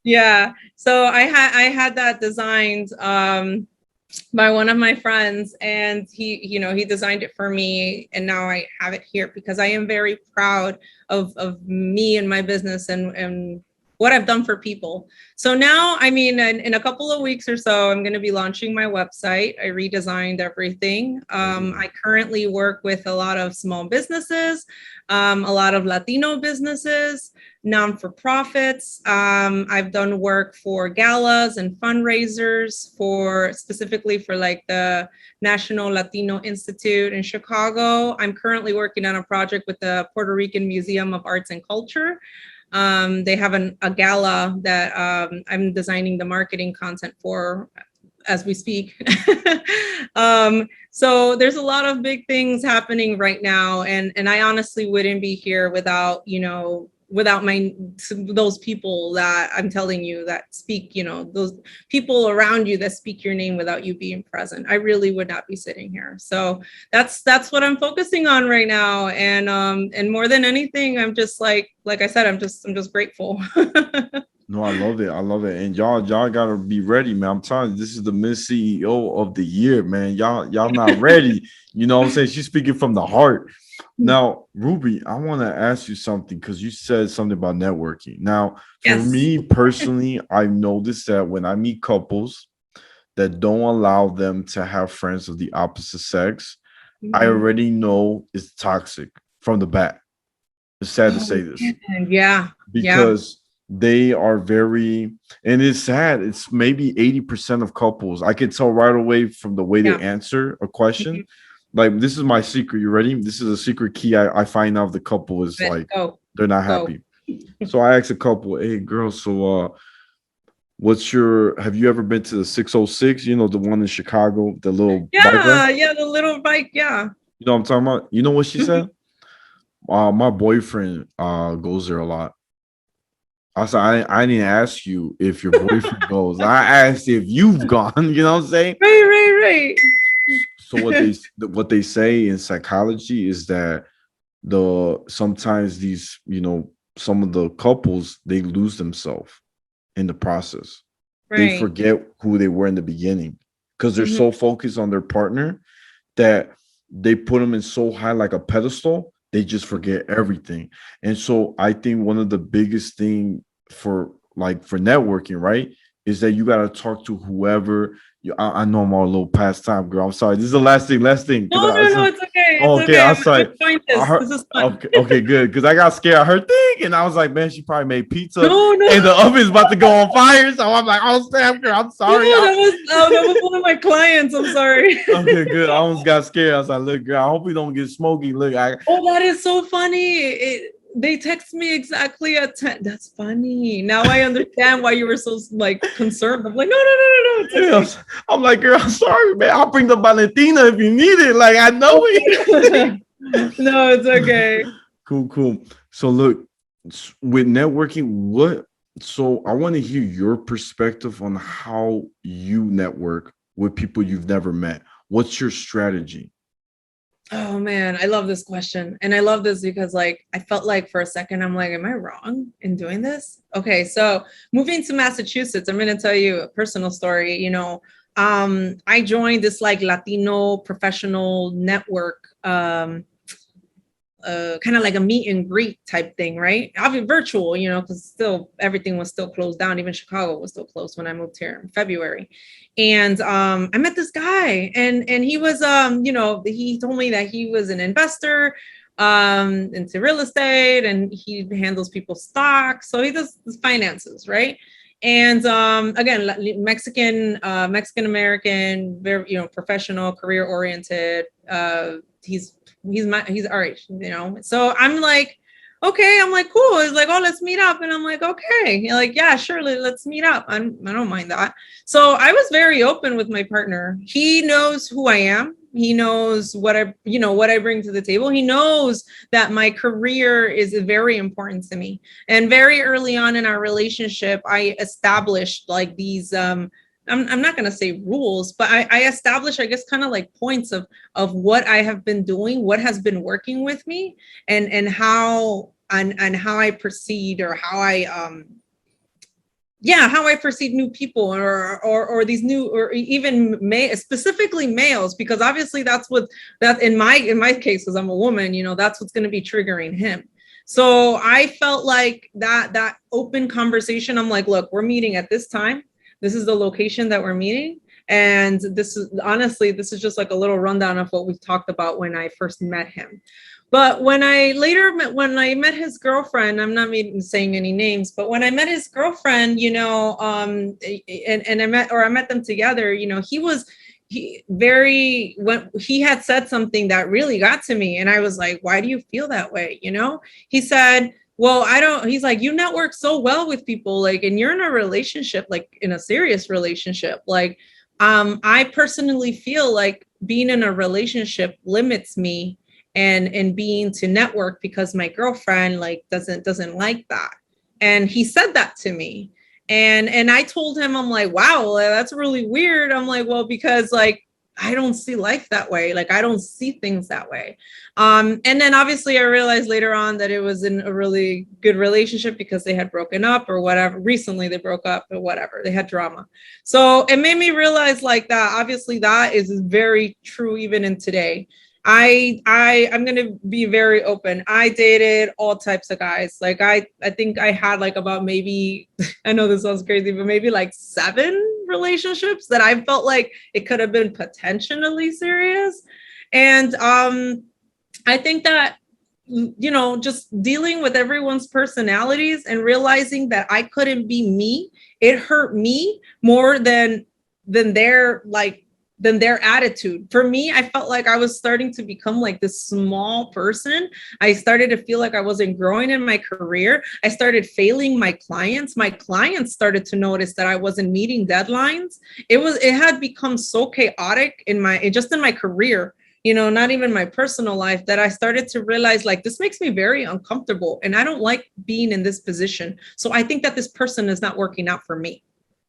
Yeah. So I had that designed by one of my friends, and he, you know, he designed it for me, and now I have it here because I am very proud of me and my business and what I've done for people. So now, I mean, in a couple of weeks or so, I'm going to be launching my website. I redesigned everything. I currently work with a lot of small businesses, a lot of Latino businesses, non-for-profits. I've done work for galas and fundraisers specifically for like the National Latino Institute in Chicago. I'm currently working on a project with the Puerto Rican Museum of Arts and Culture. They have a gala that I'm designing the marketing content for as we speak. So there's a lot of big things happening right now. And I honestly wouldn't be here without, you know, without those people that I'm telling you that speak, you know, those people around you that speak your name without you being present. I really would not be sitting here. So that's what I'm focusing on right now. And more than anything, I'm just like I said, I'm just grateful. No, I love it. I love it. And y'all gotta be ready, man. I'm telling you, this is the Miss CEO of the year, man. Y'all not ready. You know what I'm saying? She's speaking from the heart. Now, Ruby, I want to ask you something, because you said something about networking. Now, for Yes. me personally, I've noticed that when I meet couples that don't allow them to have friends of the opposite sex, I already know it's toxic from the bat. It's sad to say this. Yeah. Because they are very, and it's sad, it's maybe 80% of couples. I can tell right away from the way they answer a question. Like, this is my secret. You ready? This is a secret key I find out the couple is like, they're not happy. So I asked a couple, hey, girls, so have you ever been to the 606? You know, the one in Chicago, the little bike ride? Yeah, the little bike, yeah. You know what I'm talking about? You know what she said? My boyfriend goes there a lot. I said, I didn't ask you if your boyfriend goes. I asked if you've gone. You know what I'm saying? Right. So what they say in psychology is that the sometimes these, some of the couples, they lose themselves in the process. They Right. forget who they were in the beginning because they're Mhm. so focused on their partner that they put them in so high like a pedestal, they just forget everything. And so I think one of the biggest thing for networking, right, is that you got to talk to whoever I know I'm all a little past time, girl. I'm sorry. This is the last thing because No, it's okay. It's oh, okay, okay. I'm I'm sorry. enjoying I this. heard, This is fun. okay, good. Because I got scared. I heard thing, and I was like, man, she probably made pizza, No. and the oven's about to go on fire. So I'm like, oh, Sam, girl, I'm No, sorry. that was one of my clients. I'm sorry. Okay, good. I almost got scared. I was like, look, girl, I hope we don't get smoky. Look, Oh, that is so funny. They text me exactly at 10. That's funny. Now I understand why you were so like concerned. I'm like, no. It's yeah, okay. I'm like, girl, I'm sorry, man. I'll bring the Valentina if you need it. Like, I know it. No, it's okay. Cool. So look, with networking, so I want to hear your perspective on how you network with people you've never met. What's your strategy? Oh man, I love this question. And I love this because like I felt like for a second I'm like, am I wrong in doing this? Okay, so moving to Massachusetts, I'm gonna tell you a personal story. I joined this like Latino professional network, kind of like a meet and greet type thing, right? Obviously virtual, because still everything was still closed down. Even Chicago was still closed when I moved here in February. And I met this guy, and he was, he told me that he was an investor into real estate, and he handles people's stocks. So he does finances, right? And again, Mexican American, very professional, career oriented. He's our age, So I'm like, okay, I'm like, cool. He's like, oh, let's meet up, and I'm like, okay. You're like, yeah, surely, let's meet up. I don't mind that. So I was very open with my partner. He knows who I am. He knows what I bring to the table. He knows that my career is very important to me. And very early on in our relationship, I established like these I'm not going to say rules, but I established, I guess, kind of like points of what I have been doing, what has been working with me, and how I proceed, or how I perceive new people, or these new, or even specifically males, because obviously that's what that in my case, because I'm a woman, that's what's going to be triggering him. So I felt like that open conversation. I'm like, look, we're meeting at this time. This is the location that we're meeting. And this is just like a little rundown of what we've talked about when I first met him. But when I met his girlfriend, I'm not saying any names, but when I met his girlfriend, and I met them together, he had said something that really got to me. And I was like, why do you feel that way? He said, well, he's like, you network so well with people, like, and you're in a relationship, like in a serious relationship. Like, I personally feel like being in a relationship limits me and being to network, because my girlfriend like doesn't like that. And he said that to me. And I told him, I'm like, wow, that's really weird. I'm like, well, because like I don't see life that way. Like I don't see things that way. And then obviously I realized later on that it was in a really good relationship, because they had broken up or whatever. Recently they broke up or whatever. They had drama. So it made me realize like that obviously that is very true even in today. I'm gonna be very open. I dated all types of guys. Like I think I had like about maybe I know this sounds crazy, but maybe like 7 relationships that I felt like it could have been potentially serious. And I think that just dealing with everyone's personalities and realizing that I couldn't be me, it hurt me more than their than their attitude. For me, I felt like I was starting to become like this small person. I started to feel like I wasn't growing in my career. I started failing my clients. My clients started to notice that I wasn't meeting deadlines. It had become so chaotic in my career, not even my personal life, that I started to realize like this makes me very uncomfortable and I don't like being in this position. So I think that this person is not working out for me,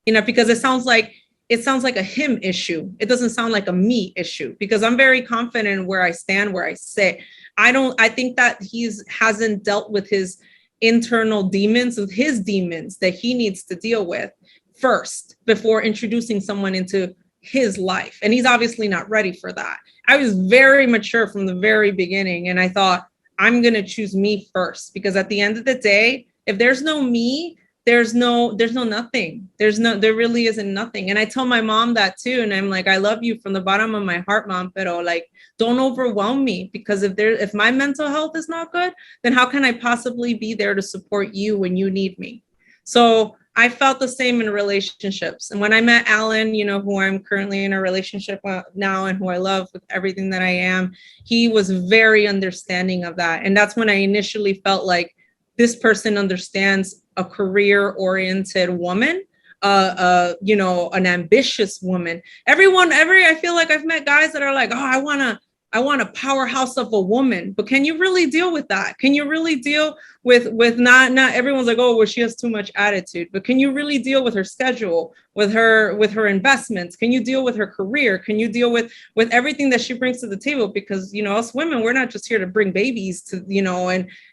because it sounds like a him issue. It doesn't sound like a me issue, because I'm very confident where I stand, where I sit. I think that hasn't dealt with his internal demons, with his demons that he needs to deal with first before introducing someone into his life. And he's obviously not ready for that. I was very mature from the very beginning. And I thought, I'm going to choose me first, because at the end of the day, if there's no me, there's no nothing. There really isn't nothing. And I tell my mom that too. And I'm like, I love you from the bottom of my heart, Mom, pero like, don't overwhelm me, because if my mental health is not good, then how can I possibly be there to support you when you need me? So I felt the same in relationships. And when I met Alan, who I'm currently in a relationship with now and who I love with everything that I am, he was very understanding of that. And that's when I initially felt like this person understands a career-oriented woman, an ambitious woman. I feel like I've met guys that are like, oh, I want a powerhouse of a woman, but can you really deal with that? Can you really deal with not everyone's like, oh, well, she has too much attitude, but can you really deal with her schedule, with her investments? Can you deal with her career? Can you deal with everything that she brings to the table? Because, us women, we're not just here to bring babies to,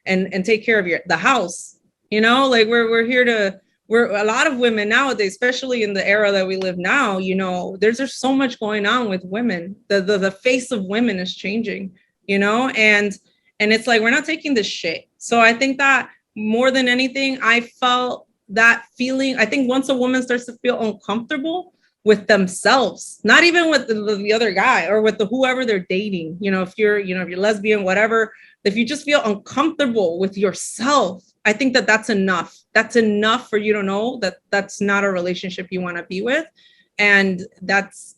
and take care of the house, like we're here to, we're a lot of women nowadays, especially in the era that we live now, there's just so much going on with women. The face of women is changing, and it's like, we're not taking this shit. So I think that more than anything, I felt that feeling. I think once a woman starts to feel uncomfortable with themselves, not even with the other guy or with whoever they're dating, if you're lesbian, whatever, if you just feel uncomfortable with yourself, I think that that's enough. That's enough for you to know that that's not a relationship you want to be with. And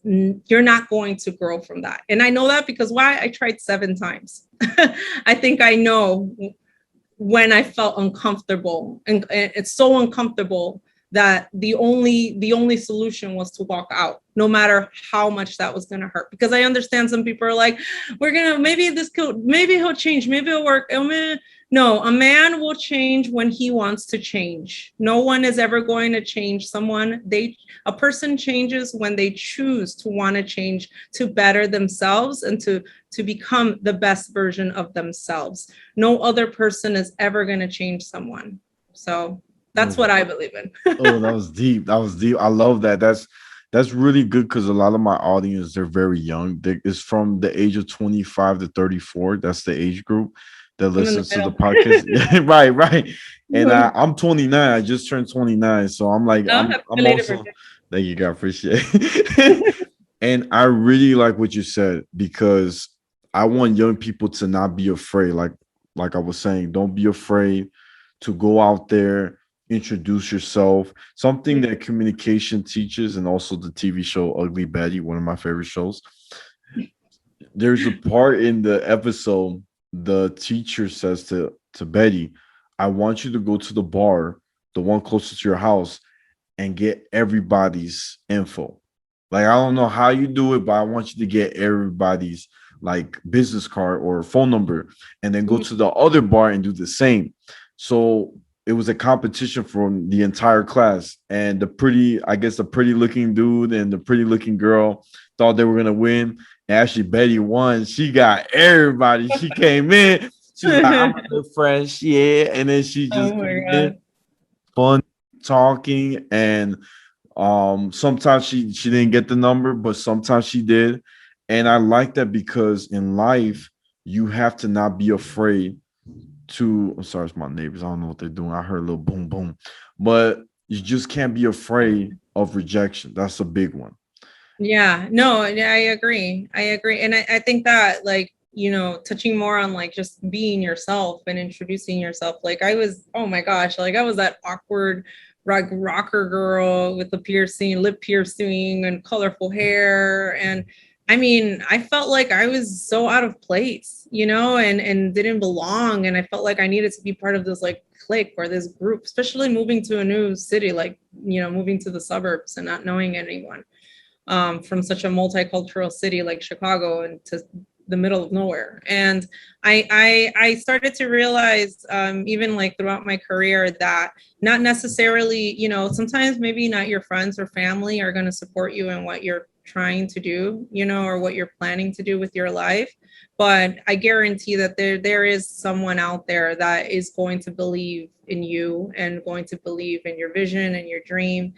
you're not going to grow from that. And I know that because why? I tried 7 times. I think I know when I felt uncomfortable, and it's so uncomfortable that the only solution was to walk out, no matter how much that was going to hurt. Because I understand some people are like, maybe he'll change, maybe it'll work. No, a man will change when he wants to change. No one is ever going to change someone. A person changes when they choose to want to change, to better themselves and to become the best version of themselves. No other person is ever going to change someone. So that's what I believe in. Oh, that was deep. That was deep. I love that. That's really good, because a lot of my audience, they're very young. It's from the age of 25 to 34. That's the age group that listens to the podcast. Yeah, right. And I'm 29. I just turned 29. So I'm like, I'm also, thank you, God, appreciate it. And I really like what you said, because I want young people to not be afraid. Like I was saying, don't be afraid to go out there, introduce yourself. Something that communication teaches, and also the TV show Ugly Betty, one of my favorite shows. There's a part in the episode, the teacher says to Betty, I want you to go to the bar, the one closest to your house, and get everybody's info. Like, I don't know how you do it, but I want you to get everybody's like business card or phone number, and then go to the other bar and do the same. So it was a competition from the entire class, and the pretty looking dude and the pretty looking girl thought they were gonna win. And actually, Betty won. She got everybody. She came in. She's like, I'm a good friend, yeah. And then she just came in, fun talking, and sometimes she didn't get the number, but sometimes she did. And I like that, because in life you have to not be afraid to, I'm sorry, it's my neighbors. I don't know what they're doing. I heard a little boom, boom, but you just can't be afraid of rejection. That's a big one. Yeah, no, I agree. And I think that, like, touching more on like just being yourself and introducing yourself. Like I was, oh my gosh, like I was that awkward rocker girl with the lip piercing and colorful hair. And I mean, I felt like I was so out of place, and didn't belong. And I felt like I needed to be part of this like clique or this group, especially moving to a new city, like, moving to the suburbs and not knowing anyone, from such a multicultural city like Chicago, and to the middle of nowhere. And I started to realize, even like throughout my career, that not necessarily, you know, sometimes maybe not your friends or family are going to support you in what you're trying to do, you know, or what you're planning to do with your life. But I guarantee that there is someone out there that is going to believe in you and going to believe in your vision and your dream.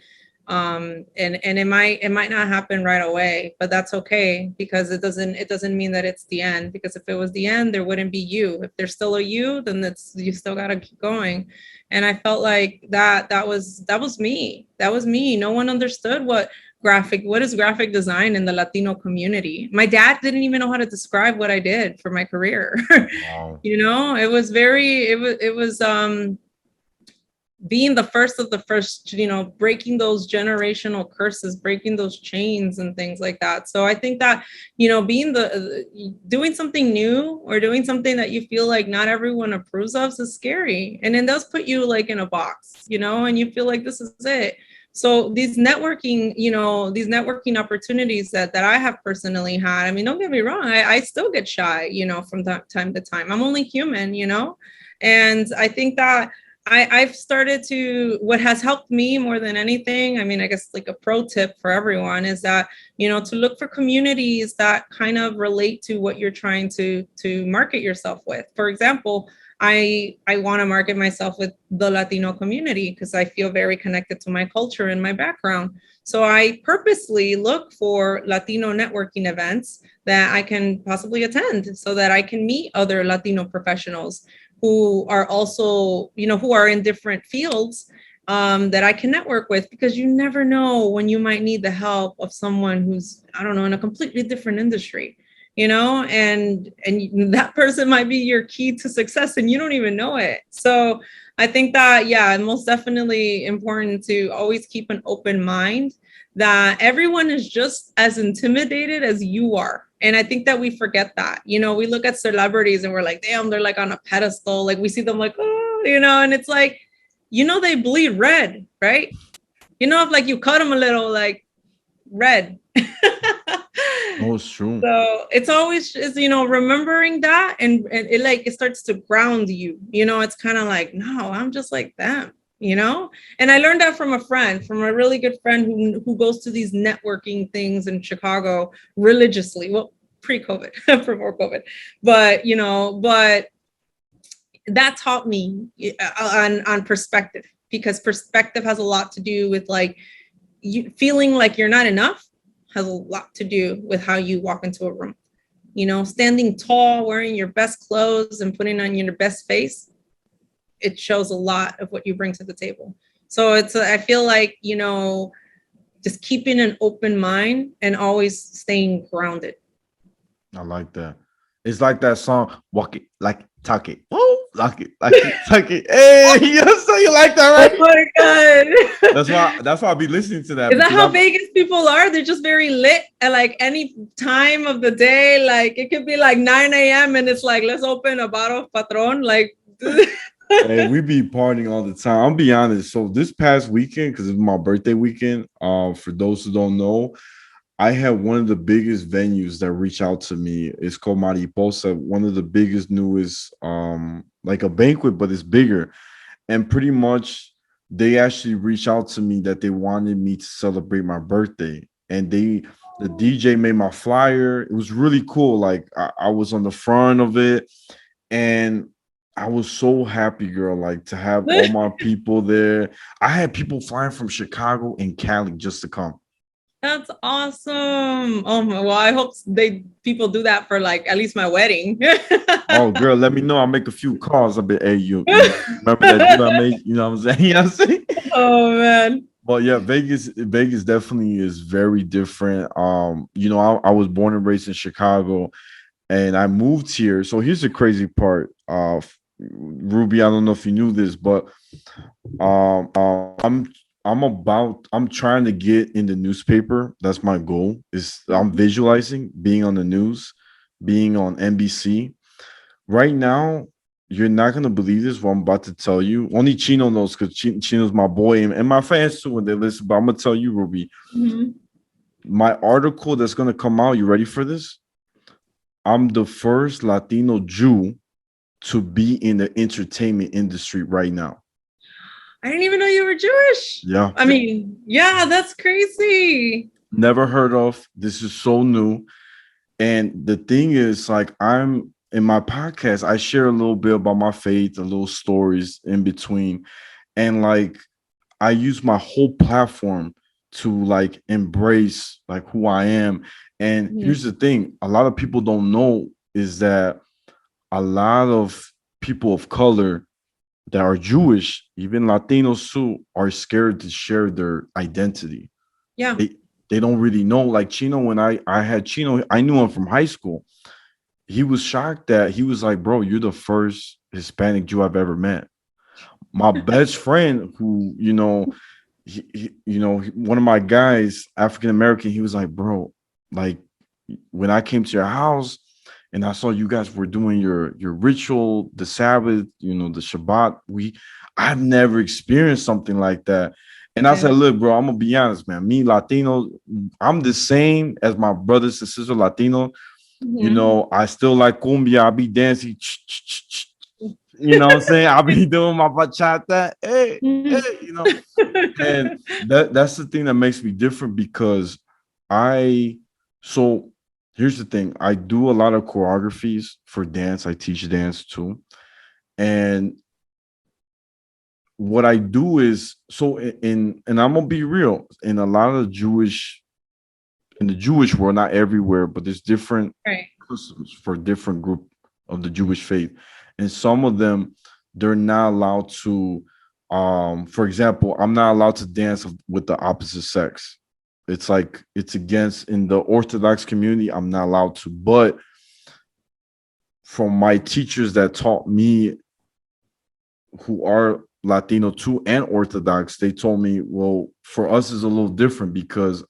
And it might not happen right away, but that's okay, because it doesn't mean that it's the end, because if it was the end, there wouldn't be you. If there's still a you, then that's, you still got to keep going. And I felt like that was me. That was me. No one understood what is graphic design in the Latino community. My dad didn't even know how to describe what I did for my career. Wow. You know, it was being the first of the first, you know, breaking those generational curses, breaking those chains and things like that. So I think that, you know, being doing something new or doing something that you feel like not everyone approves of is scary. And it does put you like in a box, you know, and you feel like this is it. So these networking, you know, these networking opportunities that I have personally had, I mean, don't get me wrong, I still get shy, you know, from time to time. I'm only human, you know, and I think that I've started to, what has helped me more than anything, I mean, I guess like a pro tip for everyone is that, you know, to look for communities that kind of relate to what you're trying to market yourself with. For example, I want to market myself with the Latino community because I feel very connected to my culture and my background. So I purposely look for Latino networking events that I can possibly attend so that I can meet other Latino professionals who are also, you know, who are in different fields, that I can network with, because you never know when you might need the help of someone who's, I don't know, in a completely different industry, you know, and that person might be your key to success and you don't even know it. So I think that, yeah, most definitely important to always keep an open mind, that everyone is just as intimidated as you are. And I think that we forget that, you know, we look at celebrities and we're like, damn, they're like on a pedestal. Like we see them like, oh, you know, and it's like, you know, they bleed red, right? You know, if like you cut them a little, like red. Oh, it's true. So it's always, you know, remembering that, and it like, it starts to ground you, you know, it's kind of like, no, I'm just like them, you know? And I learned that from a friend, from a really good friend who goes to these networking things in Chicago religiously. Well, pre-COVID, before COVID, but, you know, but that taught me on perspective, because perspective has a lot to do with like you feeling like you're not enough, has a lot to do with how you walk into a room. You know, standing tall, wearing your best clothes and putting on your best face, it shows a lot of what you bring to the table. So I feel like, you know, just keeping an open mind and always staying grounded. I like that. It's like that song, walk it, like talk it. Whoa, like it, talk it. Hey, yes, so you like that, Oh right? my God. That's why I'll be listening to that, Is that because how I'm Vegas people are? They're just very lit at like any time of the day. Like it could be like 9 a.m. and it's like, let's open a bottle of Patron. Like, hey, we be partying all the time. I'll be honest. So this past weekend, because it's my birthday weekend, for those who don't know, I had one of the biggest venues that reach out to me. It's called Mariposa, one of the biggest, newest, like a banquet, but it's bigger. And pretty much they actually reached out to me that they wanted me to celebrate my birthday. And the DJ made my flyer. It was really cool. Like I was on the front of it, and I was so happy, girl, like to have all my people there. I had people flying from Chicago and Cali just to come. that's awesome. Oh my, well, I hope people do that for like at least my wedding. Oh, girl, let me know. I'll make a few calls. I'll be, hey, you remember that deal I made? You know what I'm saying? You know what I'm saying? Oh man. But yeah, Vegas definitely is very different. You know, I was born and raised in Chicago, and I moved here. So here's the crazy part. Ruby, I don't know if you knew this, but I'm trying to get in the newspaper. That's my goal. Is I'm visualizing being on the news, being on NBC. Right now, you're not gonna believe this. What I'm about to tell you. Only Chino knows, because Chino's my boy, and my fans too when they listen. But I'm gonna tell you, Ruby. Mhm. My article that's gonna come out. You ready for this? I'm the first Latino Jew to be in the entertainment industry right now. I didn't even know you were Jewish. Yeah. I mean, yeah, that's crazy. Never heard of. This is so new. And the thing is, like, I'm in my podcast, I share a little bit about my faith, a little stories in between. And like, I use my whole platform to like embrace like who I am. And Mhm. here's the thing, a lot of people don't know is that a lot of people of color that are Jewish, even Latinos too, are scared to share their identity. Yeah. They don't really know. Like Chino, when I had Chino, I knew him from high school. He was shocked that he was like, bro, you're the first Hispanic Jew I've ever met. My best friend, who one of my guys, African American, he was like, bro, like when I came to your house and I saw you guys were doing your ritual, the Sabbath, the Shabbat, I've never experienced something like that. And I Yeah. said, look, bro, I'm gonna be honest, man. Me, Latino, I'm the same as my brothers and sisters Latino. Mhm. I still like cumbia. I be dancing. You know what I'm saying? I'll be doing my bachata. Hey, Mhm. hey. And that's the thing that makes me different because I so here's the thing. I do a lot of choreographies for dance. I teach dance too. And what I do is so and I'm gonna be real, in a lot of Jewish in the Jewish world, not everywhere, but there's different Right. customs for different group of the Jewish faith. And some of them, they're not allowed to, for example, I'm not allowed to dance with the opposite sex. It's like it's against in the Orthodox community, I'm not allowed to. But from my teachers that taught me who are Latino too and Orthodox, they told me, well, for us is a little different because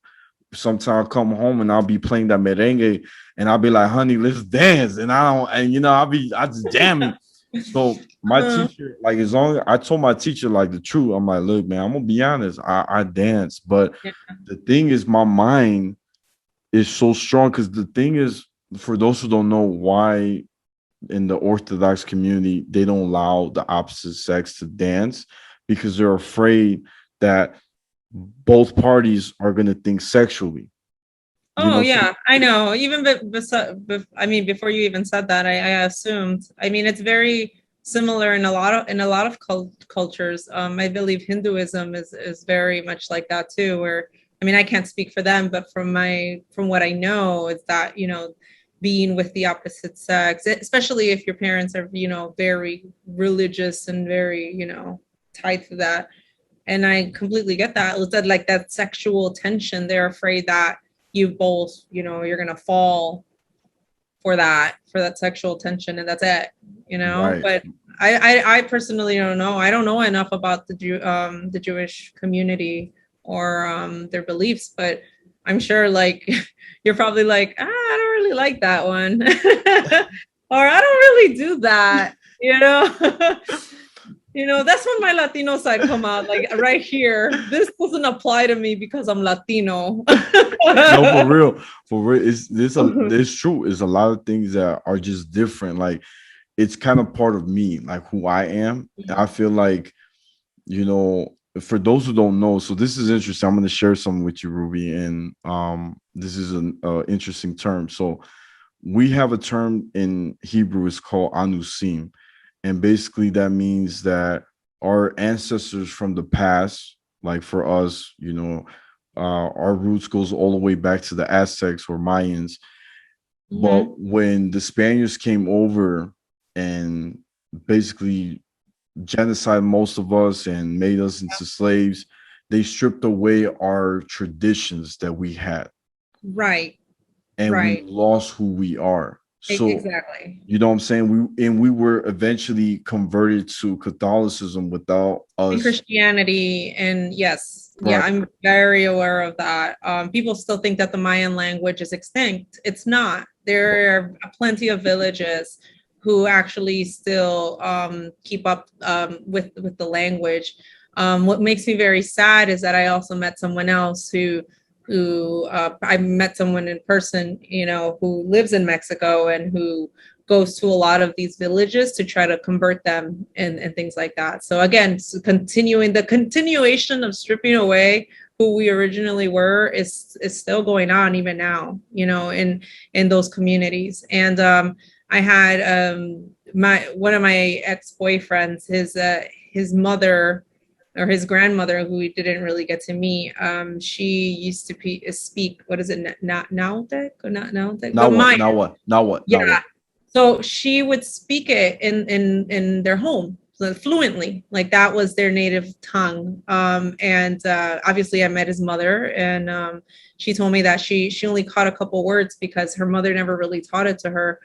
sometimes I'll come home and I'll be playing that merengue and I'll be like, honey, let's dance. And I don't, and I just jamming. So my Uh, teacher, like as long as I told my teacher like the truth, I'm like, look, man, I'm gonna be honest. I dance, but yeah. the thing is my mind is so strong because the thing is, for those who don't know why in the Orthodox community they don't allow the opposite sex to dance because they're afraid that both parties are gonna think sexually. You Oh know, so yeah, I know. Even I mean, before you even said that, I assumed. I mean, it's very similar in a lot of cultures. I believe Hinduism is very much like that too. Where I mean, I can't speak for them, but from what I know is that being with the opposite sex, especially if your parents are very religious and very tied to that. And I completely get that. It's that like that sexual tension. They're afraid that you both, you're gonna fall for that sexual tension, and that's it. right, But I personally don't know. I don't know enough about the Jewish community or their beliefs, but I'm sure like you're probably like, I don't really like that one, or I don't really do that. That's when my Latino side come out, like right here. This doesn't apply to me because I'm Latino. no, for real. It's this true. Is a lot of things that are just different. Like it's kind of part of me, like who I am. And I feel like you know, for those who don't know, so this is interesting. I'm going to share some with you, Ruby, and this is an interesting term. So we have a term in Hebrew. It's called anusim, and basically that means that our ancestors from the past, like for us, our roots goes all the way back to the Aztecs or Mayans. Mhm. But when the Spaniards came over and basically genocide most of us and made us into slaves, they stripped away our traditions that we had Right, and we right. lost who we are. So, Exactly. you know what I'm saying? We were eventually converted to Catholicism without In us. Christianity, and yes, yeah, Right. I'm very aware of that. People still think that the Mayan language is extinct. It's not. There are plenty of villages who actually still keep up with the language. What makes me very sad is that I also met someone else who I met someone in person, who lives in Mexico and who goes to a lot of these villages to try to convert them and things like that. So again, continuing the continuation of stripping away who we originally were is still going on even now, in those communities. And I had one of my ex-boyfriends, his mother or his grandmother, who we didn't really get to meet. She used to speak, what is it, not Nahuatl or not Nahuatl? Now what? Maya. Now what? Now what? Yeah. Now what? So she would speak it in their home, so fluently, like that was their native tongue. And obviously I met his mother, and she told me that she only caught a couple words because her mother never really taught it to her.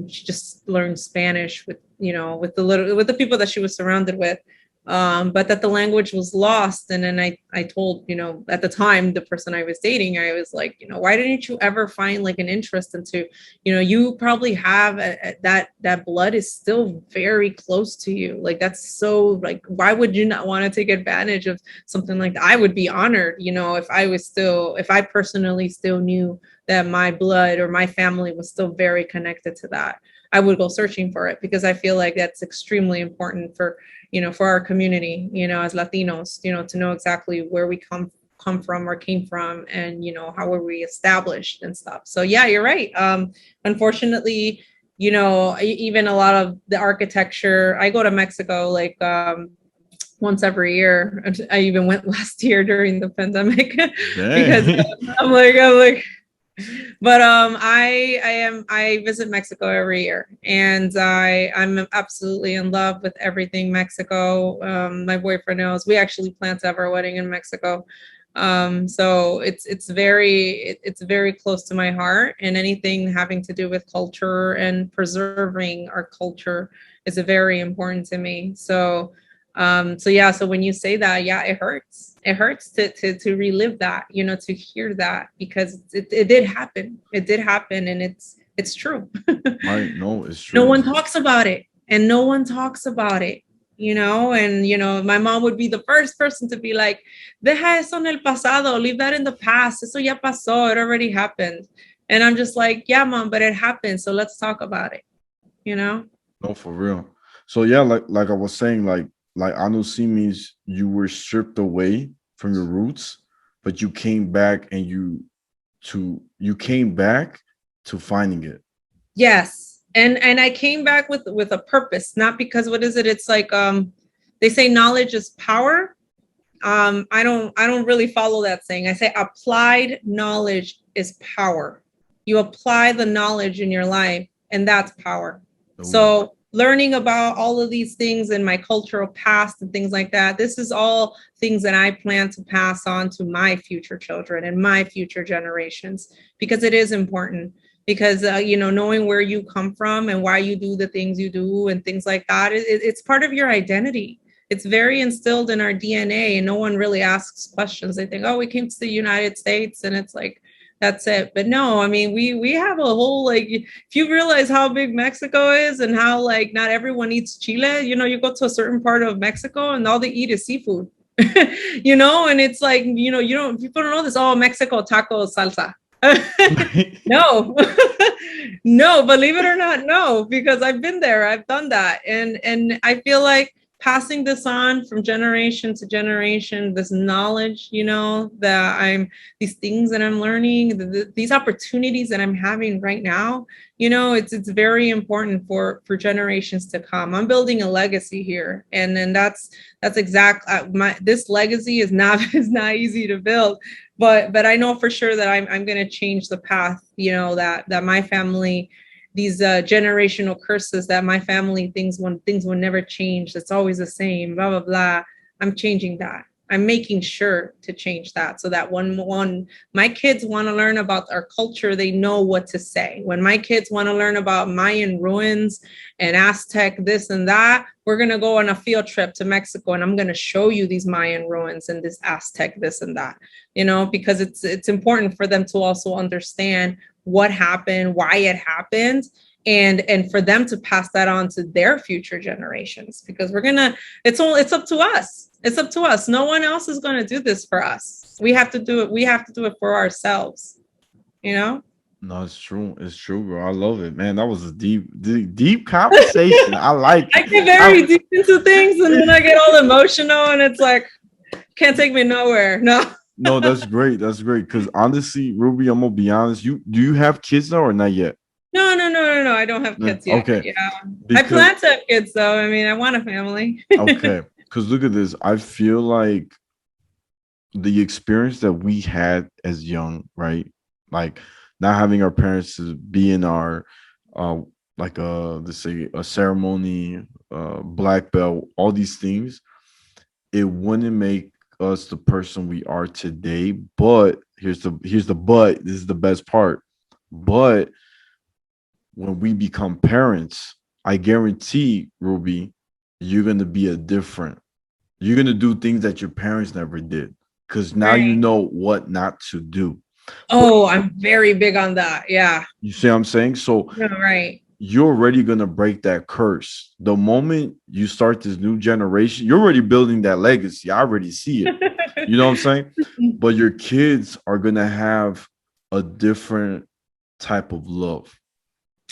She just learned Spanish with with the people that she was surrounded with. But that the language was lost. And then I told, at the time, the person I was dating, I was like, why didn't you ever find like an interest into, you probably have that blood is still very close to you. Like, that's so, like, why would you not want to take advantage of something like that? I would be honored, if I personally still knew that my blood or my family was still very connected to that. I would go searching for it, because I feel like that's extremely important for our community, as Latinos, to know exactly where we come from or came from, and how were we established and stuff. So yeah, you're right. Unfortunately, even a lot of the architecture, I go to Mexico like once every year. I even went last year during the pandemic because I'm like, but I visit Mexico every year, and I'm absolutely in love with everything Mexico. My boyfriend knows we actually plan to have our wedding in Mexico. So it's very close to my heart, and anything having to do with culture and preserving our culture is very important to me. So yeah, so when you say that, yeah, it hurts. It hurts to relive that, to hear that, because it did happen. It did happen, and it's true. Right? No, it's No true. one talks about it, and no one talks about it. And my mom would be the first person to be like, "Deja eso en el pasado. Leave that in the past. Eso ya pasó. It already happened." And I'm just like, "Yeah, mom, but it happened. So let's talk about it." No, for real. So yeah, like I was saying, like Anusi means you were stripped away from your roots, but you came back, and you came back to finding it. Yes. And I came back with a purpose, not because, what is it? It's like they say knowledge is power. I don't really follow that saying. I say applied knowledge is power. You apply the knowledge in your life, and that's power. Ooh. So learning about all of these things in my cultural past and things like that, this is all things that I plan to pass on to my future children and my future generations, because it is important. Because knowing where you come from and why you do the things you do and things like that, it's part of your identity. It's very instilled in our DNA, and no one really asks questions. They think, oh, we came to the United States and it's like, that's it. But no, I mean, we have a whole, like, if you realize how big Mexico is and how, like, not everyone eats chile, you go to a certain part of Mexico and all they eat is seafood, and it's like, people don't know this. Oh, Mexico, tacos, salsa. No, no, believe it or not, no, because I've been there, I've done that. And I feel like passing this on from generation to generation, this knowledge, that these things that I'm learning, these opportunities that I'm having right now, it's very important for generations to come. I'm building a legacy here, and then that's exactly this legacy is not easy to build, but I know for sure that I'm going to change the path, that my family, these generational curses that my family thinks when things will never change, it's always the same, blah, blah, blah. I'm changing that. I'm making sure to change that, so that when my kids want to learn about our culture, they know what to say. When my kids want to learn about Mayan ruins and Aztec this and that, we're going to go on a field trip to Mexico, and I'm going to show you these Mayan ruins and this Aztec this and that, because it's important for them to also understand what happened, why it happened, and for them to pass that on to their future generations, because it's up to us. It's up to us. No one else is going to do this for us. We have to do it. We have to do it for ourselves, you know? No, it's true. It's true, bro. I love it, man. That was a deep conversation. I like I it. get very deep into things, and then I get all emotional, and it's like, can't take me nowhere. No. No, that's great. That's great. Because honestly, Ruby, I'm gonna be honest. Do you have kids now or not yet? No. I don't have kids yet. Okay. Yeah. I Because plan to have kids though. I mean, I want a family. okay. Because look at this. I feel like the experience that we had as young, right? Like not having our parents to be in our uh like let's say a ceremony, black belt, all these things, it wouldn't make us the person we are today. But here's the but. This is the best part. But when we become parents, I guarantee, Ruby, you're gonna be a different. You're gonna do things that your parents never did because now you Right. know what not to do. But Oh, I'm very big on that. Yeah. you see what I'm saying? So No, right. you're already gonna break that curse. The moment you start this new generation, you're already building that legacy. I already see it. You know what I'm saying? But your kids are gonna have a different type of love.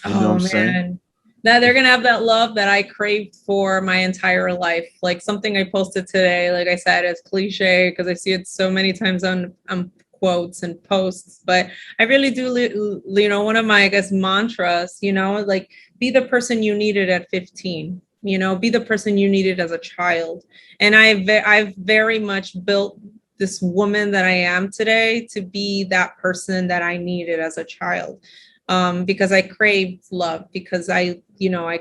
You know what Oh I'm saying? man. That they're gonna have that love that I craved for my entire life. Like something I posted today, like I said, is cliche because I see it so many times on quotes and posts. But I really do, one of my, I guess, mantras. Like be the person you needed at 15. Be the person you needed as a child. And I've very much built this woman that I am today to be that person that I needed as a child, because I craved love, because I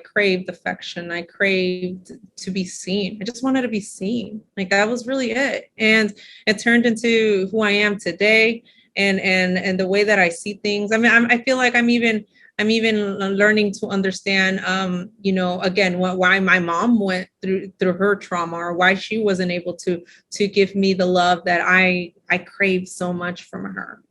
craved affection. I craved to be seen. I just wanted to be seen. Like that was really it. And it turned into who I am today, and the way that I see things. I mean, I feel like I'm even learning to understand, again, why my mom went through her trauma, or why she wasn't able to give me the love that I craved so much from her.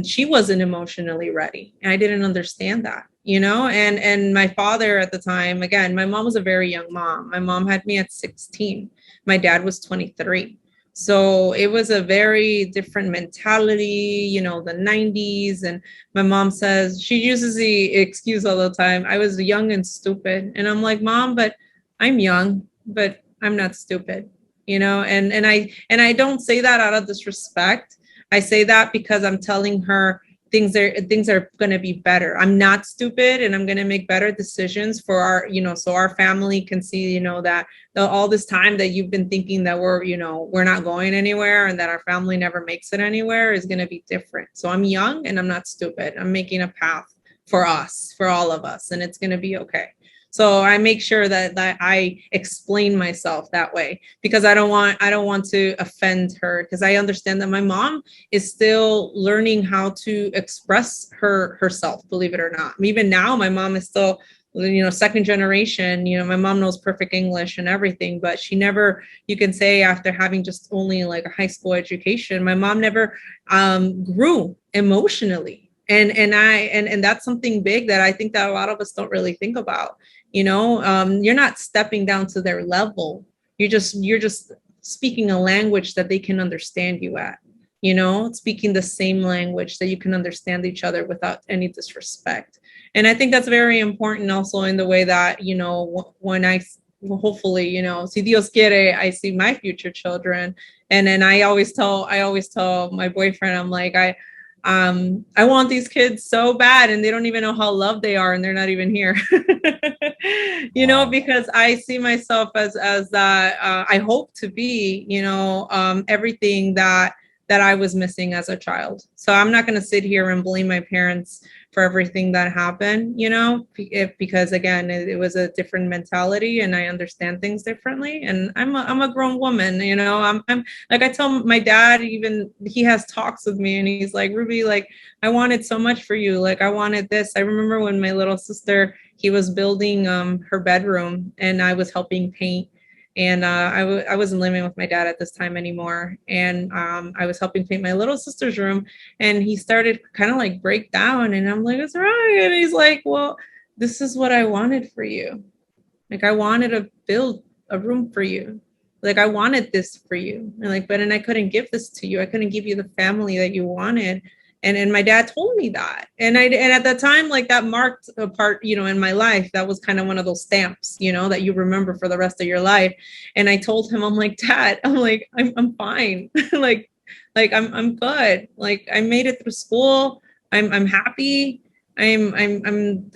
She wasn't emotionally ready, and I didn't understand that. And my father at the time, again, my mom was a very young mom. My mom had me at 16. My dad was 23. So it was a very different mentality, the 90s. And my mom says, she uses the excuse all the time, I was young and stupid. And I'm like, Mom, but I'm young, but I'm not stupid, and I don't say that out of disrespect. I say that because I'm telling her things are going to be better. I'm not stupid, and I'm going to make better decisions for so our family can see, that all this time that you've been thinking that we're not going anywhere, and that our family never makes it anywhere, is going to be different. So I'm young and I'm not stupid. I'm making a path for us, for all of us, and it's going to be okay. So I make sure that I explain myself that way, because I don't want to offend her, because I understand that my mom is still learning how to express herself, believe it or not. Even now, my mom is still, second generation. My mom knows perfect English and everything, but she never, you can say, after having just only like a high school education, my mom never grew emotionally. And that's something big that I think that a lot of us don't really think about. You're not stepping down to their level. You're just speaking a language that they can understand you at, speaking the same language that you can understand each other without any disrespect. And I think that's very important also in the way that, when I hopefully, si Dios quiere, I see my future children. And then I always tell my boyfriend, I'm like, I want these kids so bad, and they don't even know how loved they are, and they're not even here. wow. Because I see myself as that, I hope to be, everything that I was missing as a child. So I'm not going to sit here and blame my parents for everything that happened, because again, it was a different mentality, and I understand things differently. And I'm a grown woman, I'm like, I tell my dad, even he has talks with me, and he's like, Ruby, like, I wanted so much for you. Like, I wanted this. I remember when my little sister, he was building her bedroom, and I was helping paint. And I wasn't living with my dad at this time anymore. And I was helping paint my little sister's room, and he started kind of like break down. And I'm like, "What's wrong?" And he's like, "Well, this is what I wanted for you. Like, I wanted to build a room for you. Like, I wanted this for you. And like, but and I couldn't give this to you. I couldn't give you the family that you wanted." And my dad told me that. And at that time, like, that marked a part, in my life. That was kind of one of those stamps, that you remember for the rest of your life. And I told him, I'm like, "Dad, I'm fine. like I'm good. Like, I made it through school. I'm happy. I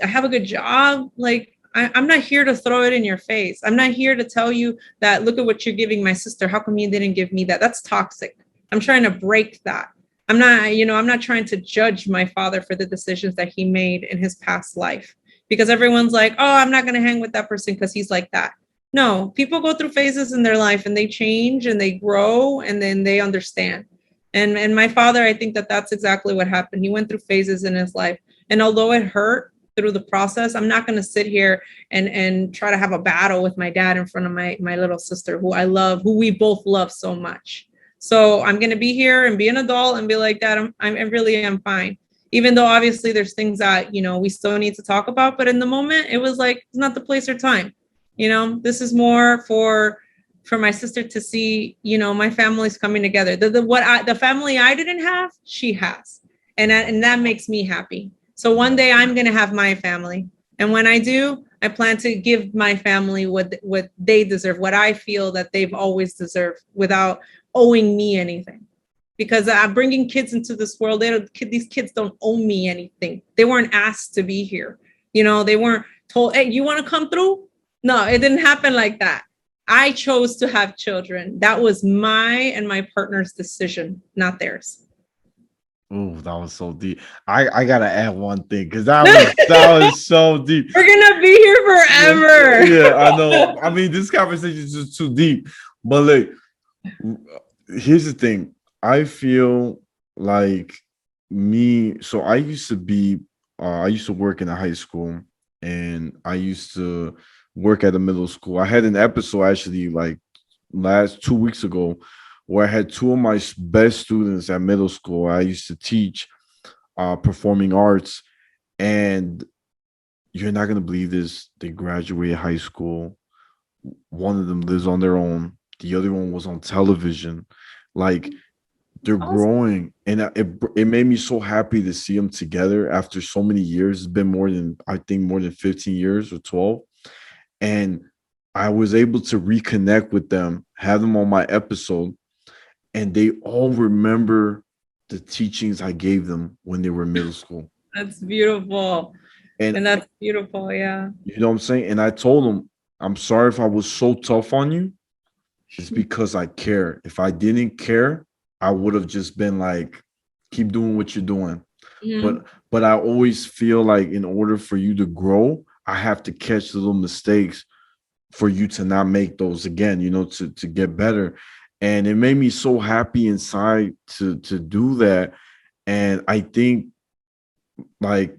have a good job. Like, I'm not here to throw it in your face. I'm not here to tell you that, look at what you're giving my sister. How come you didn't give me that? That's toxic. I'm trying to break that. I'm not trying to judge my father for the decisions that he made in his past life, because everyone's like, oh, I'm not going to hang with that person because he's like that. No, people go through phases in their life and they change and they grow and then they understand. And my father, I think that that's exactly what happened. He went through phases in his life. And although it hurt through the process, I'm not going to sit here and try to have a battle with my dad in front of my little sister, who I love, who we both love so much. So I'm going to be here and be an adult and be like, "Dad, I really am fine." Even though obviously there's things that, we still need to talk about. But in the moment, it was like, it's not the place or time. This is more for my sister to see, my family's coming together. The family I didn't have, she has. And that makes me happy. So one day I'm going to have my family. And when I do, I plan to give my family what they deserve, what I feel that they've always deserved, without owing me anything. Because I'm bringing kids into this world. These kids don't owe me anything. They weren't asked to be here. They weren't told, "Hey, you want to come through?" No, it didn't happen like that. I chose to have children. That was my and my partner's decision, not theirs. Oh, that was so deep. I gotta add one thing, because that was so deep. We're gonna be here forever. Yeah, I know. I mean, this conversation is just too deep. But like, here's the thing. I feel like me. So I used to work in a high school, and I used to work at a middle school. I had an episode actually like last 2 weeks ago, where I had two of my best students at middle school. I used to teach performing arts, and you're not gonna believe this. They graduated high school. One of them lives on their own. The other one was on television. Like, they're Awesome. growing, and it made me so happy to see them together after so many years. It's been I think more than 15 years or 12, and I was able to reconnect with them, have them on my episode, and they all remember the teachings I gave them when they were in middle school. That's beautiful. And And that's beautiful. Yeah. you know what I'm saying? And I told them, I'm sorry if I was so tough on you. It's because I care. If I didn't care, I would have just been like, keep doing what you're doing. Mhm. But I always feel like in order for you to grow, I have to catch little mistakes for you to not make those again, to get better. And it made me so happy inside to do that. And I think, like,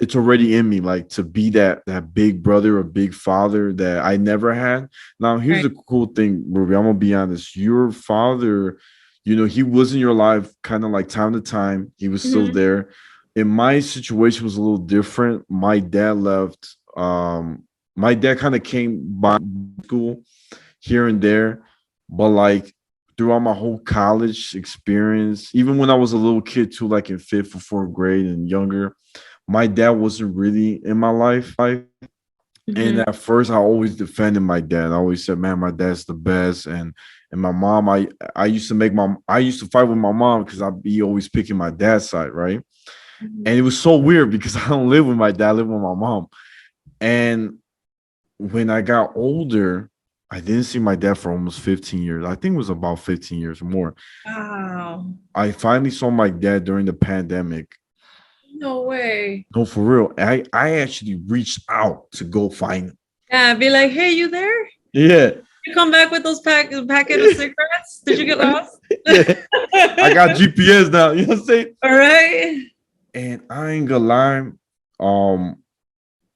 it's already in me, like, to be that big brother or big father that I never had. Now, here's Right. the cool thing, Ruby. I'm gonna be honest. Your father, he was in your life kind of like time to time. He was still Mhm. there. In my situation was a little different. My dad left. My dad kind of came by school here and there, but like throughout my whole college experience, even when I was a little kid too, like in fifth or fourth grade and younger, my dad wasn't really in my life. And Mhm. at first, I always defended my dad. I always said, "Man, my dad's the best." And my mom, I used to fight with my mom because I'd be always picking my dad's side, right? Mhm. And it was so weird because I don't live with my dad, I live with my mom. And when I got older, I didn't see my dad for almost 15 years. I think it was about 15 years or more. Wow. I finally saw my dad during the pandemic. No way. No, for real. I actually reached out to go find him. Yeah. Be like, "Hey, you there? Yeah. You come back with those packet of cigarettes? Did you get lost?" Yeah. I got GPS now. You know what I'm saying? All right. And I ain't gonna lie. Um,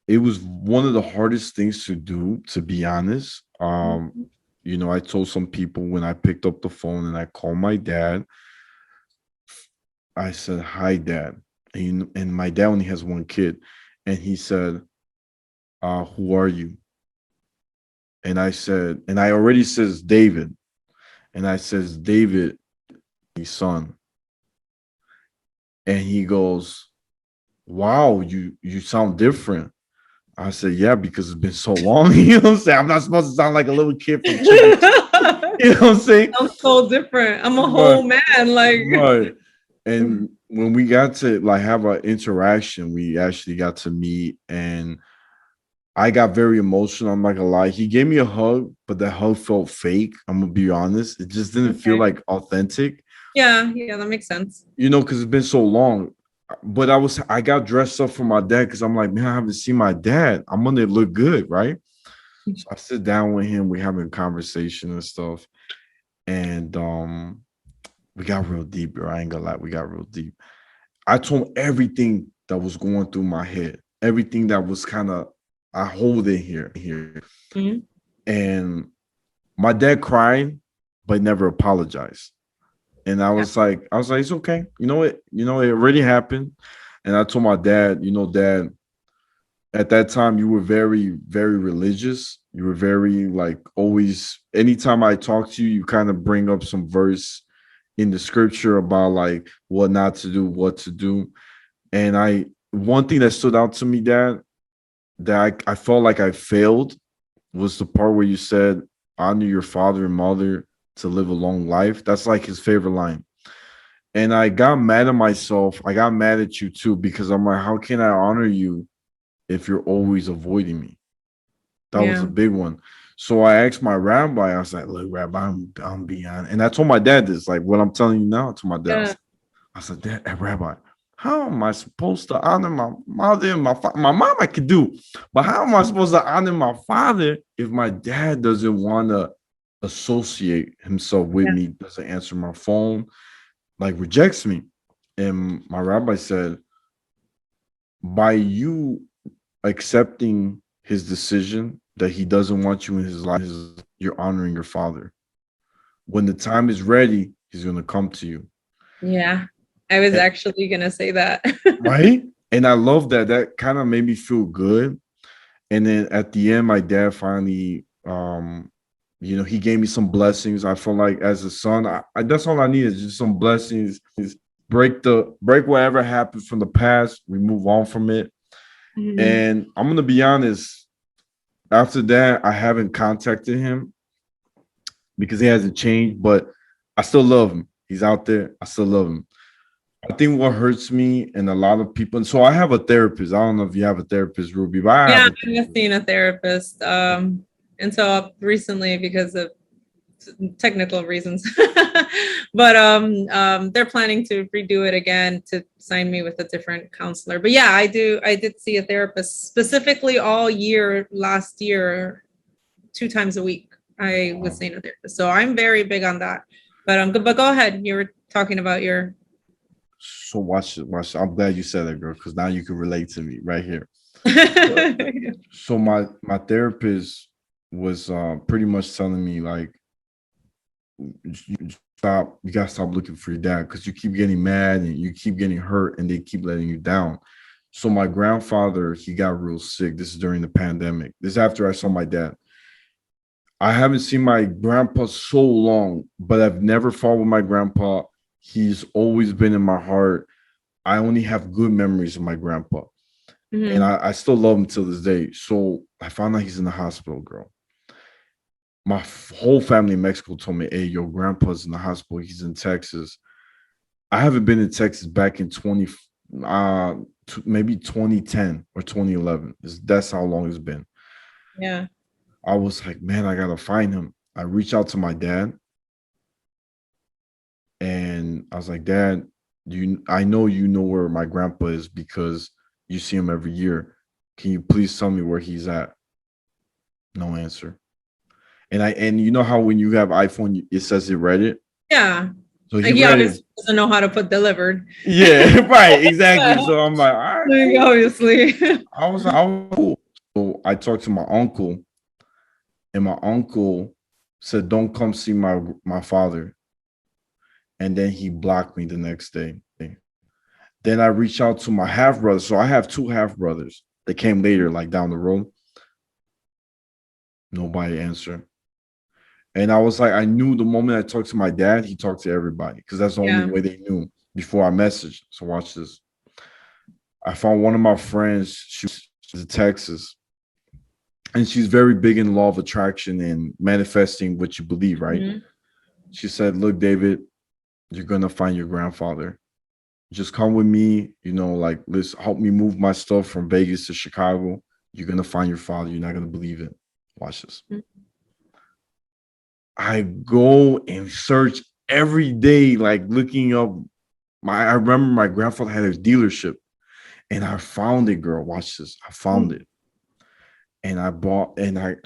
it was one of the hardest things to do, to be honest. Um, I told some people when I picked up the phone and I called my dad, I said, "Hi, Dad." And my dad only has one kid, and he said, "Who are you?" And I said, and I already says David, and I says David, his son, and he goes, "Wow, you sound different." I said, "Yeah, because it's been so long." You know what I'm saying? I'm not supposed to sound like a little kid from Chip. You know what I'm saying? I'm so different. I'm a whole But man. Like, right. And when we got to like have an interaction, we actually got to meet, and I got very emotional. I'm not gonna lie. He gave me a hug, but that hug felt fake. I'm gonna be honest. It just didn't feel okay. like authentic, Yeah, that makes sense. because it's been so long. But I got dressed up for my dad because I'm like, man, I haven't seen my dad. I'm gonna look good, right? So I sit down with him, we having a conversation and stuff. And we got real deep, bro. I ain't gonna lie, we got real deep. I told him everything that was going through my head, everything that was kind of I hold it here. Mhm. And my dad cried, but never apologized. And Yeah. I was like, it's okay. It already happened. And I told my dad, Dad, at that time you were very, very religious. You were very like always, anytime I talk to you, you kind of bring up some verse in the scripture about like what not to do, what to do. And one thing that stood out to me, Dad, that I felt like I failed was the part where you said, honor your father and mother to live a long life. That's like his favorite line. And I got mad at myself. I got mad at you too, because I'm like, how can I honor you if you're always avoiding me? That was a Yeah. big one. So I asked my rabbi, I was like, look, Rabbi, I'm beyond. And I told my dad this, like what I'm telling you now to my dad. Yeah. I said, Dad, Rabbi, how am I supposed to honor my mother and my father? My mom I could do, but how am I supposed to honor my father if my dad doesn't want to associate himself with Yeah. me, doesn't answer my phone, like rejects me? And my rabbi said, by you accepting his decision that he doesn't want you in his life, you're honoring your father. When the time is ready, he's going to come to you. Yeah. I was And, actually gonna say that. right? And I love that. That kind of made me feel good. And then at the end, my dad finally, he gave me some blessings. I felt like as a son, that's all I need is just some blessings. Break whatever happened from the past. We move on from it. Mhm. And I'm gonna be honest. After that, I haven't contacted him because he hasn't changed, but I still love him. He's out there. I still love him. I think what hurts me and a lot of people, and so I have a therapist. I don't know if you have a therapist, Ruby, but I have Yeah, a I've seen a therapist. And so recently because of technical reasons. But they're planning to redo it again to sign me with a different counselor. But yeah, I did see a therapist specifically all year last year, 2 times a week. I was seeing a therapist. So I'm very big on that. But go ahead. You were talking about your so watch. I'm glad you said that, girl, because now you can relate to me right here. So, so my therapist was pretty much telling me like, you gotta stop looking for your dad because you keep getting mad and you keep getting hurt and they keep letting you down. So my grandfather, he got real sick. This is during the pandemic. This is after I saw my dad. I haven't seen my grandpa so long, but I've never fought with my grandpa. He's always been in my heart. I only have good memories of my grandpa. And Mhm. I still love him till this day. So I found out he's in the hospital, girl. My whole family in Mexico told me, hey, your grandpa's in the hospital. He's in Texas. I haven't been in Texas back in uh maybe 2010 or 2011. That's how long it's been. Yeah. I was like, man, I gotta find him. I reached out to my dad and I was like, Dad, I know you know where my grandpa is because you see him every year. Can you please tell me where he's at? No answer. And you know how when you have iPhone, it says it read it. Yeah. So he Like he read it. obviously doesn't know how to put delivered. Yeah, right, exactly. So I'm like, all right, Like, cool. obviously. I was cool. So I talked to my uncle, and my uncle said, "Don't come see my father." And then he blocked me the next day. Then I reached out to my half brother. So I have two half brothers that came later, like down the road. Nobody answered. And I was like, I knew the moment I talked to my dad, he talked to everybody because that's the only Yeah. way they knew before I messaged. So watch this. I found one of my friends. She's in Texas, and she's very big in law of attraction and manifesting what you believe, right? Mhm. She said, "Look, David, you're gonna find your grandfather. Just come with me. Like let's help me move my stuff from Vegas to Chicago. You're gonna find your father. You're not gonna believe it. Watch this." I go and search every day, like looking up I remember my grandfather had a dealership and I found it, girl. Watch this. I found it. And I bought and I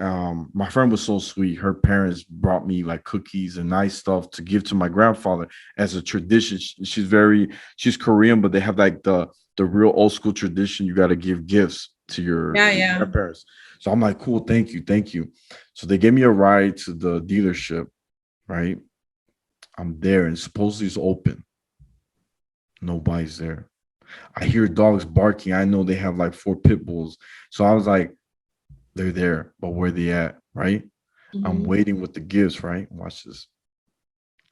my friend was so sweet. Her parents brought me like cookies and nice stuff to give to my grandfather as a tradition. She's Korean, but they have like the real old school tradition. You got to give gifts to your Yeah, yeah. grandparents. So I'm like, cool, thank you, thank you. So they gave me a ride to the dealership, right? I'm there and supposedly it's open. Nobody's there. I hear dogs barking. I know they have like 4 pit bulls. So I was like, they're there, but where they at? Right? I'm Mhm. waiting with the gifts, right? Watch this.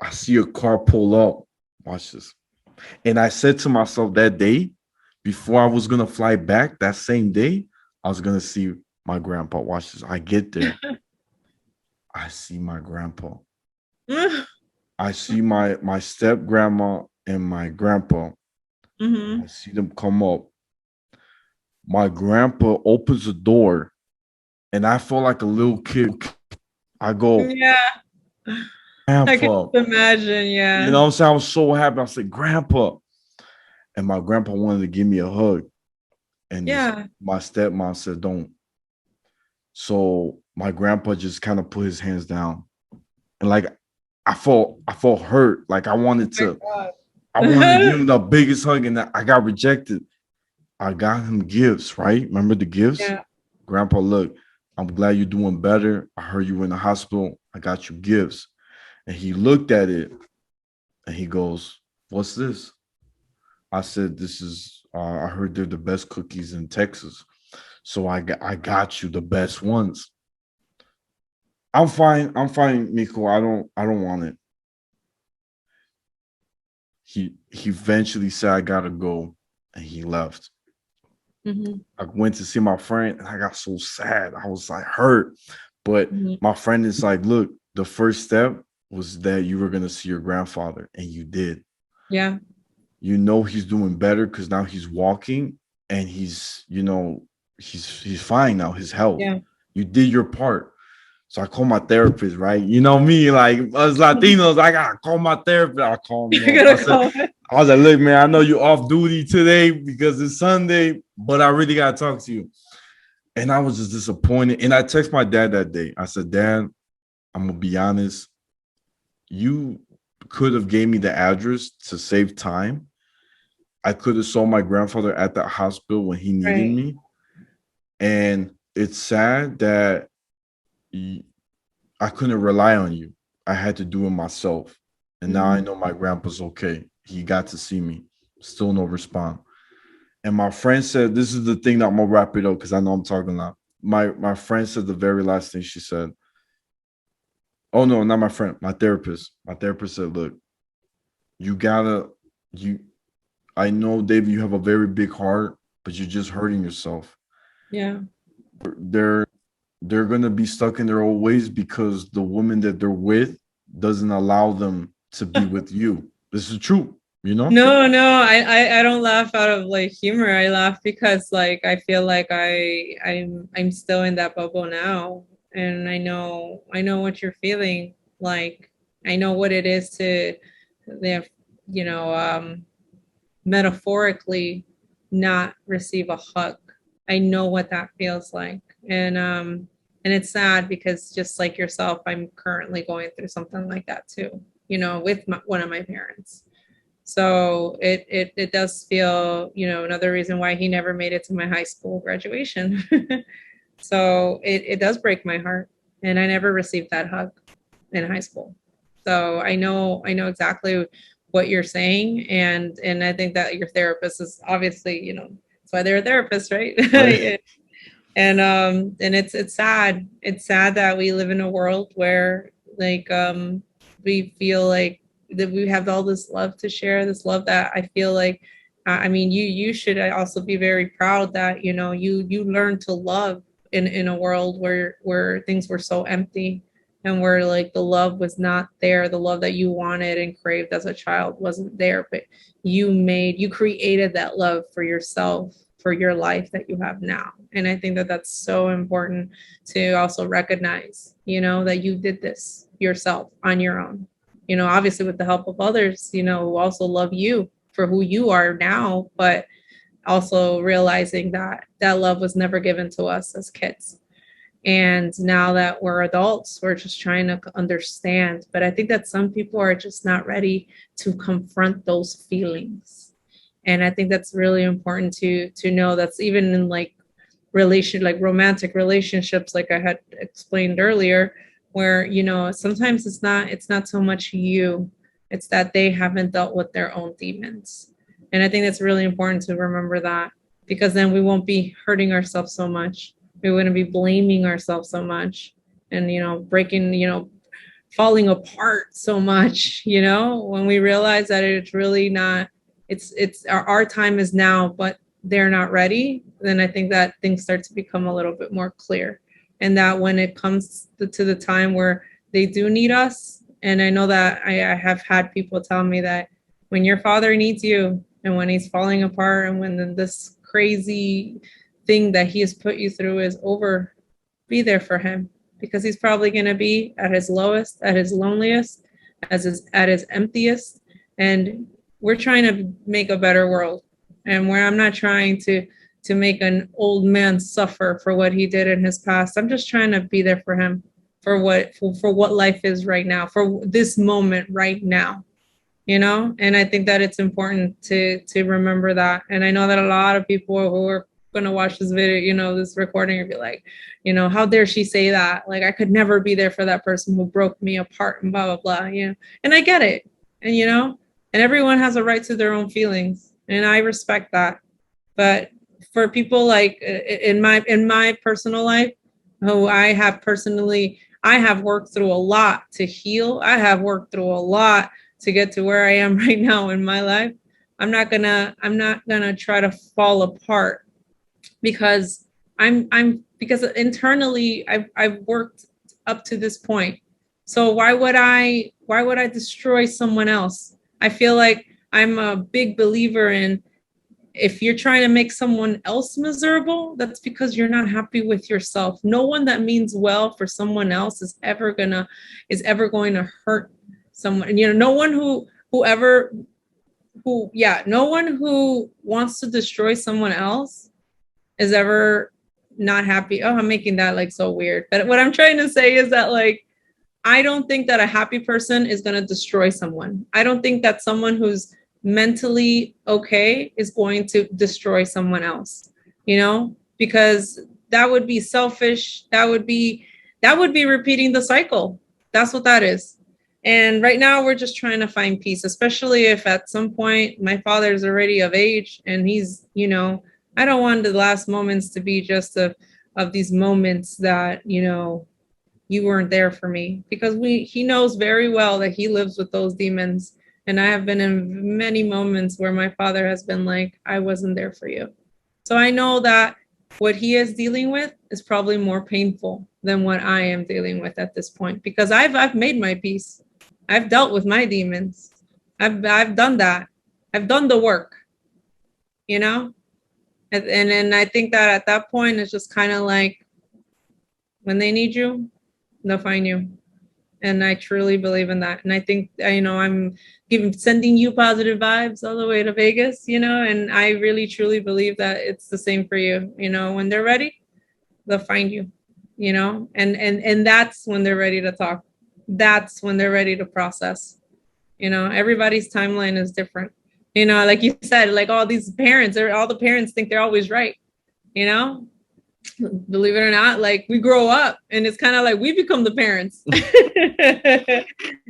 I see a car pull up. Watch this. And I said to myself that day, before I was gonna fly back that same day, I was gonna see my grandpa. Watch this. I get there. I see my grandpa. I see my step grandma and my grandpa. I Mhm. see them come up. My grandpa opens the door and I felt like a little kid. I go, Yeah, I can "Grandpa." imagine. You Yeah. know what I'm saying? I was so happy. I said, "Grandpa." And my grandpa wanted to give me a hug. And Yeah. my stepmom said, "Don't." So my grandpa just kind of put his hands down. And like I felt hurt. Like My God. I wanted to give him the biggest hug and I got rejected. I got him gifts, right? Remember the gifts? Yeah. Grandpa, look, I'm glad you're doing better. I heard you were in the hospital. I got you gifts. And he looked at it and he goes, "What's this?" I said, "This is, I heard they're the best cookies in Texas. So I got you the best ones." I'm fine. I'm fine, Miko. I don't want it. He eventually said I gotta go and he left. Mhm. I went to see my friend and I got so sad. I was like hurt. But Mhm. my friend is like, look, the first step was that you were gonna see your grandfather, and you did. Yeah. He's doing better because now he's walking and he's fine now, his health. Yeah. You did your part. So I call my therapist, right? You know me, like us Latinos, I gotta call my therapist. I call him You're up. gonna call it. I was like, look, man, I know you're off duty today because it's Sunday, but I really gotta talk to you. And I was just disappointed. And I text my dad that day. I said, Dad, I'm gonna be honest. You could have gave me the address to save time. I could have saw my grandfather at the hospital when he needed Right. me. And it's sad that I couldn't rely on you. I had to do it myself. And now I Mhm. know my grandpa's okay. He got to see me. Still no response. And my friend said, this is the thing that I'm gonna wrap it up because I know I'm talking a lot. My friend said the very last thing she said. Oh no, not my friend, my therapist. My therapist said, look, you gotta you I know, David, you have a very big heart, but you're just hurting yourself. Yeah. They're they're gonna be stuck in their old ways because the woman that they're with doesn't allow them to be with you. This is true, you know? No, no, I don't laugh out of like humor. I laugh because like I feel like I'm still in that bubble now, and I know what you're feeling. Like I know what it is to, the, you know, metaphorically not receive a hug. I know what that feels like, and it's sad because just like yourself, I'm currently going through something like that too. With one of my parents. So it does feel, another reason why he never made it to my high school graduation. So it does break my heart. and I never received that hug in high school. So I know exactly what you're saying, and I think that your therapist is obviously, that's why they're a therapist, right? Right. And it's sad. It's sad that we live in a world where like we feel like that we have all this love to share, this love that I feel like I mean you should also be very proud that you learned to love in a world where things were so empty, and where like the love was not there, the love that you wanted and craved as a child wasn't there, but you created that love for yourself, for your life that you have now. And I think that that's so important to also recognize, that you did this yourself on your own, obviously with the help of others, who also love you for who you are now, but also realizing that that love was never given to us as kids. And now that we're adults, we're just trying to understand. But I think that some people are just not ready to confront those feelings. And I think that's really important to know. That's even in like romantic relationships, like I had explained earlier, where sometimes it's not so much you, it's that they haven't dealt with their own demons. And I think that's really important to remember that, because then we won't be hurting ourselves so much, we wouldn't be blaming ourselves so much, and breaking, falling apart so much, when we realize that it's really not, it's our time is now, but they're not ready. Then I think that things start to become a little bit more clear, and that when it comes to the time where they do need us. And I know that I have had people tell me that when your father needs you, and when he's falling apart, and when this crazy thing that he has put you through is over, be there for him, because he's probably going to be at his lowest, at his loneliest, at his emptiest. And we're trying to make a better world, and where I'm not trying to make an old man suffer for what he did in his past. I'm just trying to be there for him, for what life is right now, for this moment right now. And I think that it's important to remember that. And I know that a lot of people who are going to watch this video, this recording, and be like, how dare she say that? Like, I could never be there for that person who broke me apart and blah, blah, blah, and I get it. And, and everyone has a right to their own feelings, and I respect that. But for people like in my personal life, who I have worked through a lot to heal. I have worked through a lot to get to where I am right now in my life. I'm not gonna try to fall apart, because because internally I've worked up to this point. So why would I destroy someone else? I feel like I'm a big believer in, if you're trying to make someone else miserable, that's because you're not happy with yourself. No one that means well for someone else is ever going to hurt someone. No one no one who wants to destroy someone else is ever not happy. Oh, I'm making that like so weird. But what I'm trying to say is that, like, I don't think that a happy person is going to destroy someone. I don't think that someone who's mentally okay is going to destroy someone else, because that would be selfish. That would be repeating the cycle. That's what that is. And right now we're just trying to find peace, especially if at some point my father's already of age, and he's, I don't want the last moments to be just of these moments that, you weren't there for me, because he knows very well that he lives with those demons. And I have been in many moments where my father has been like, I wasn't there for you. So I know that what he is dealing with is probably more painful than what I am dealing with at this point, because I've made my peace. I've dealt with my demons. I've done that. I've done the work, and I think that at that point, it's just kind of like, when they need you, they'll find you. And I truly believe in that. And I think, I'm sending you positive vibes all the way to Vegas, and I really, truly believe that it's the same for you. When they're ready, they'll find you, and that's when they're ready to talk. That's when they're ready to process. Everybody's timeline is different. Like you said, like all the parents think they're always right, believe it or not, like we grow up and it's kind of like we become the parents.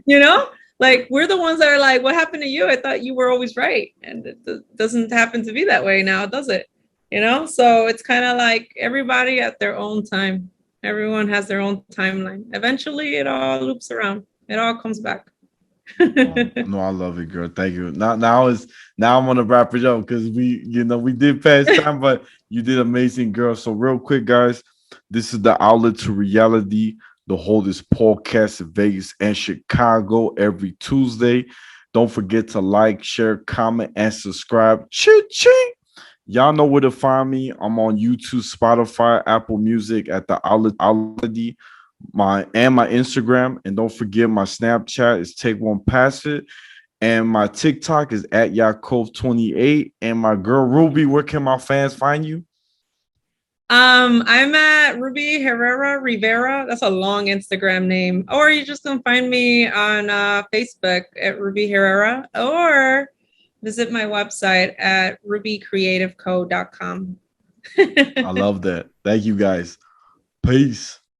You know, like we're the ones that are like, what happened to you? I thought you were always right. And it doesn't happen to be that way now, does it? You know, so it's kind of like everybody at their own time. Everyone has their own timeline. Eventually it all loops around. It all comes back. No, I love it, girl. Thank you. Now I'm gonna wrap it up because we did pass time, but you did amazing, girl. So real quick, guys, this is the outlet to reality. The holdest podcast in Vegas and Chicago every Tuesday. Don't forget to like, share, comment, and subscribe. Ching. Y'all know where to find me. I'm on YouTube, Spotify, Apple Music at the outlet my Instagram. And don't forget my Snapchat is Take One Pass It. And my TikTok is at Yaakov28. And my girl Ruby, where can my fans find you? I'm at Ruby Herrera Rivera. That's a long Instagram name. Or you just can find me on Facebook at Ruby Herrera, or visit my website at rubycreativeco.com. I love that. Thank you guys. Peace.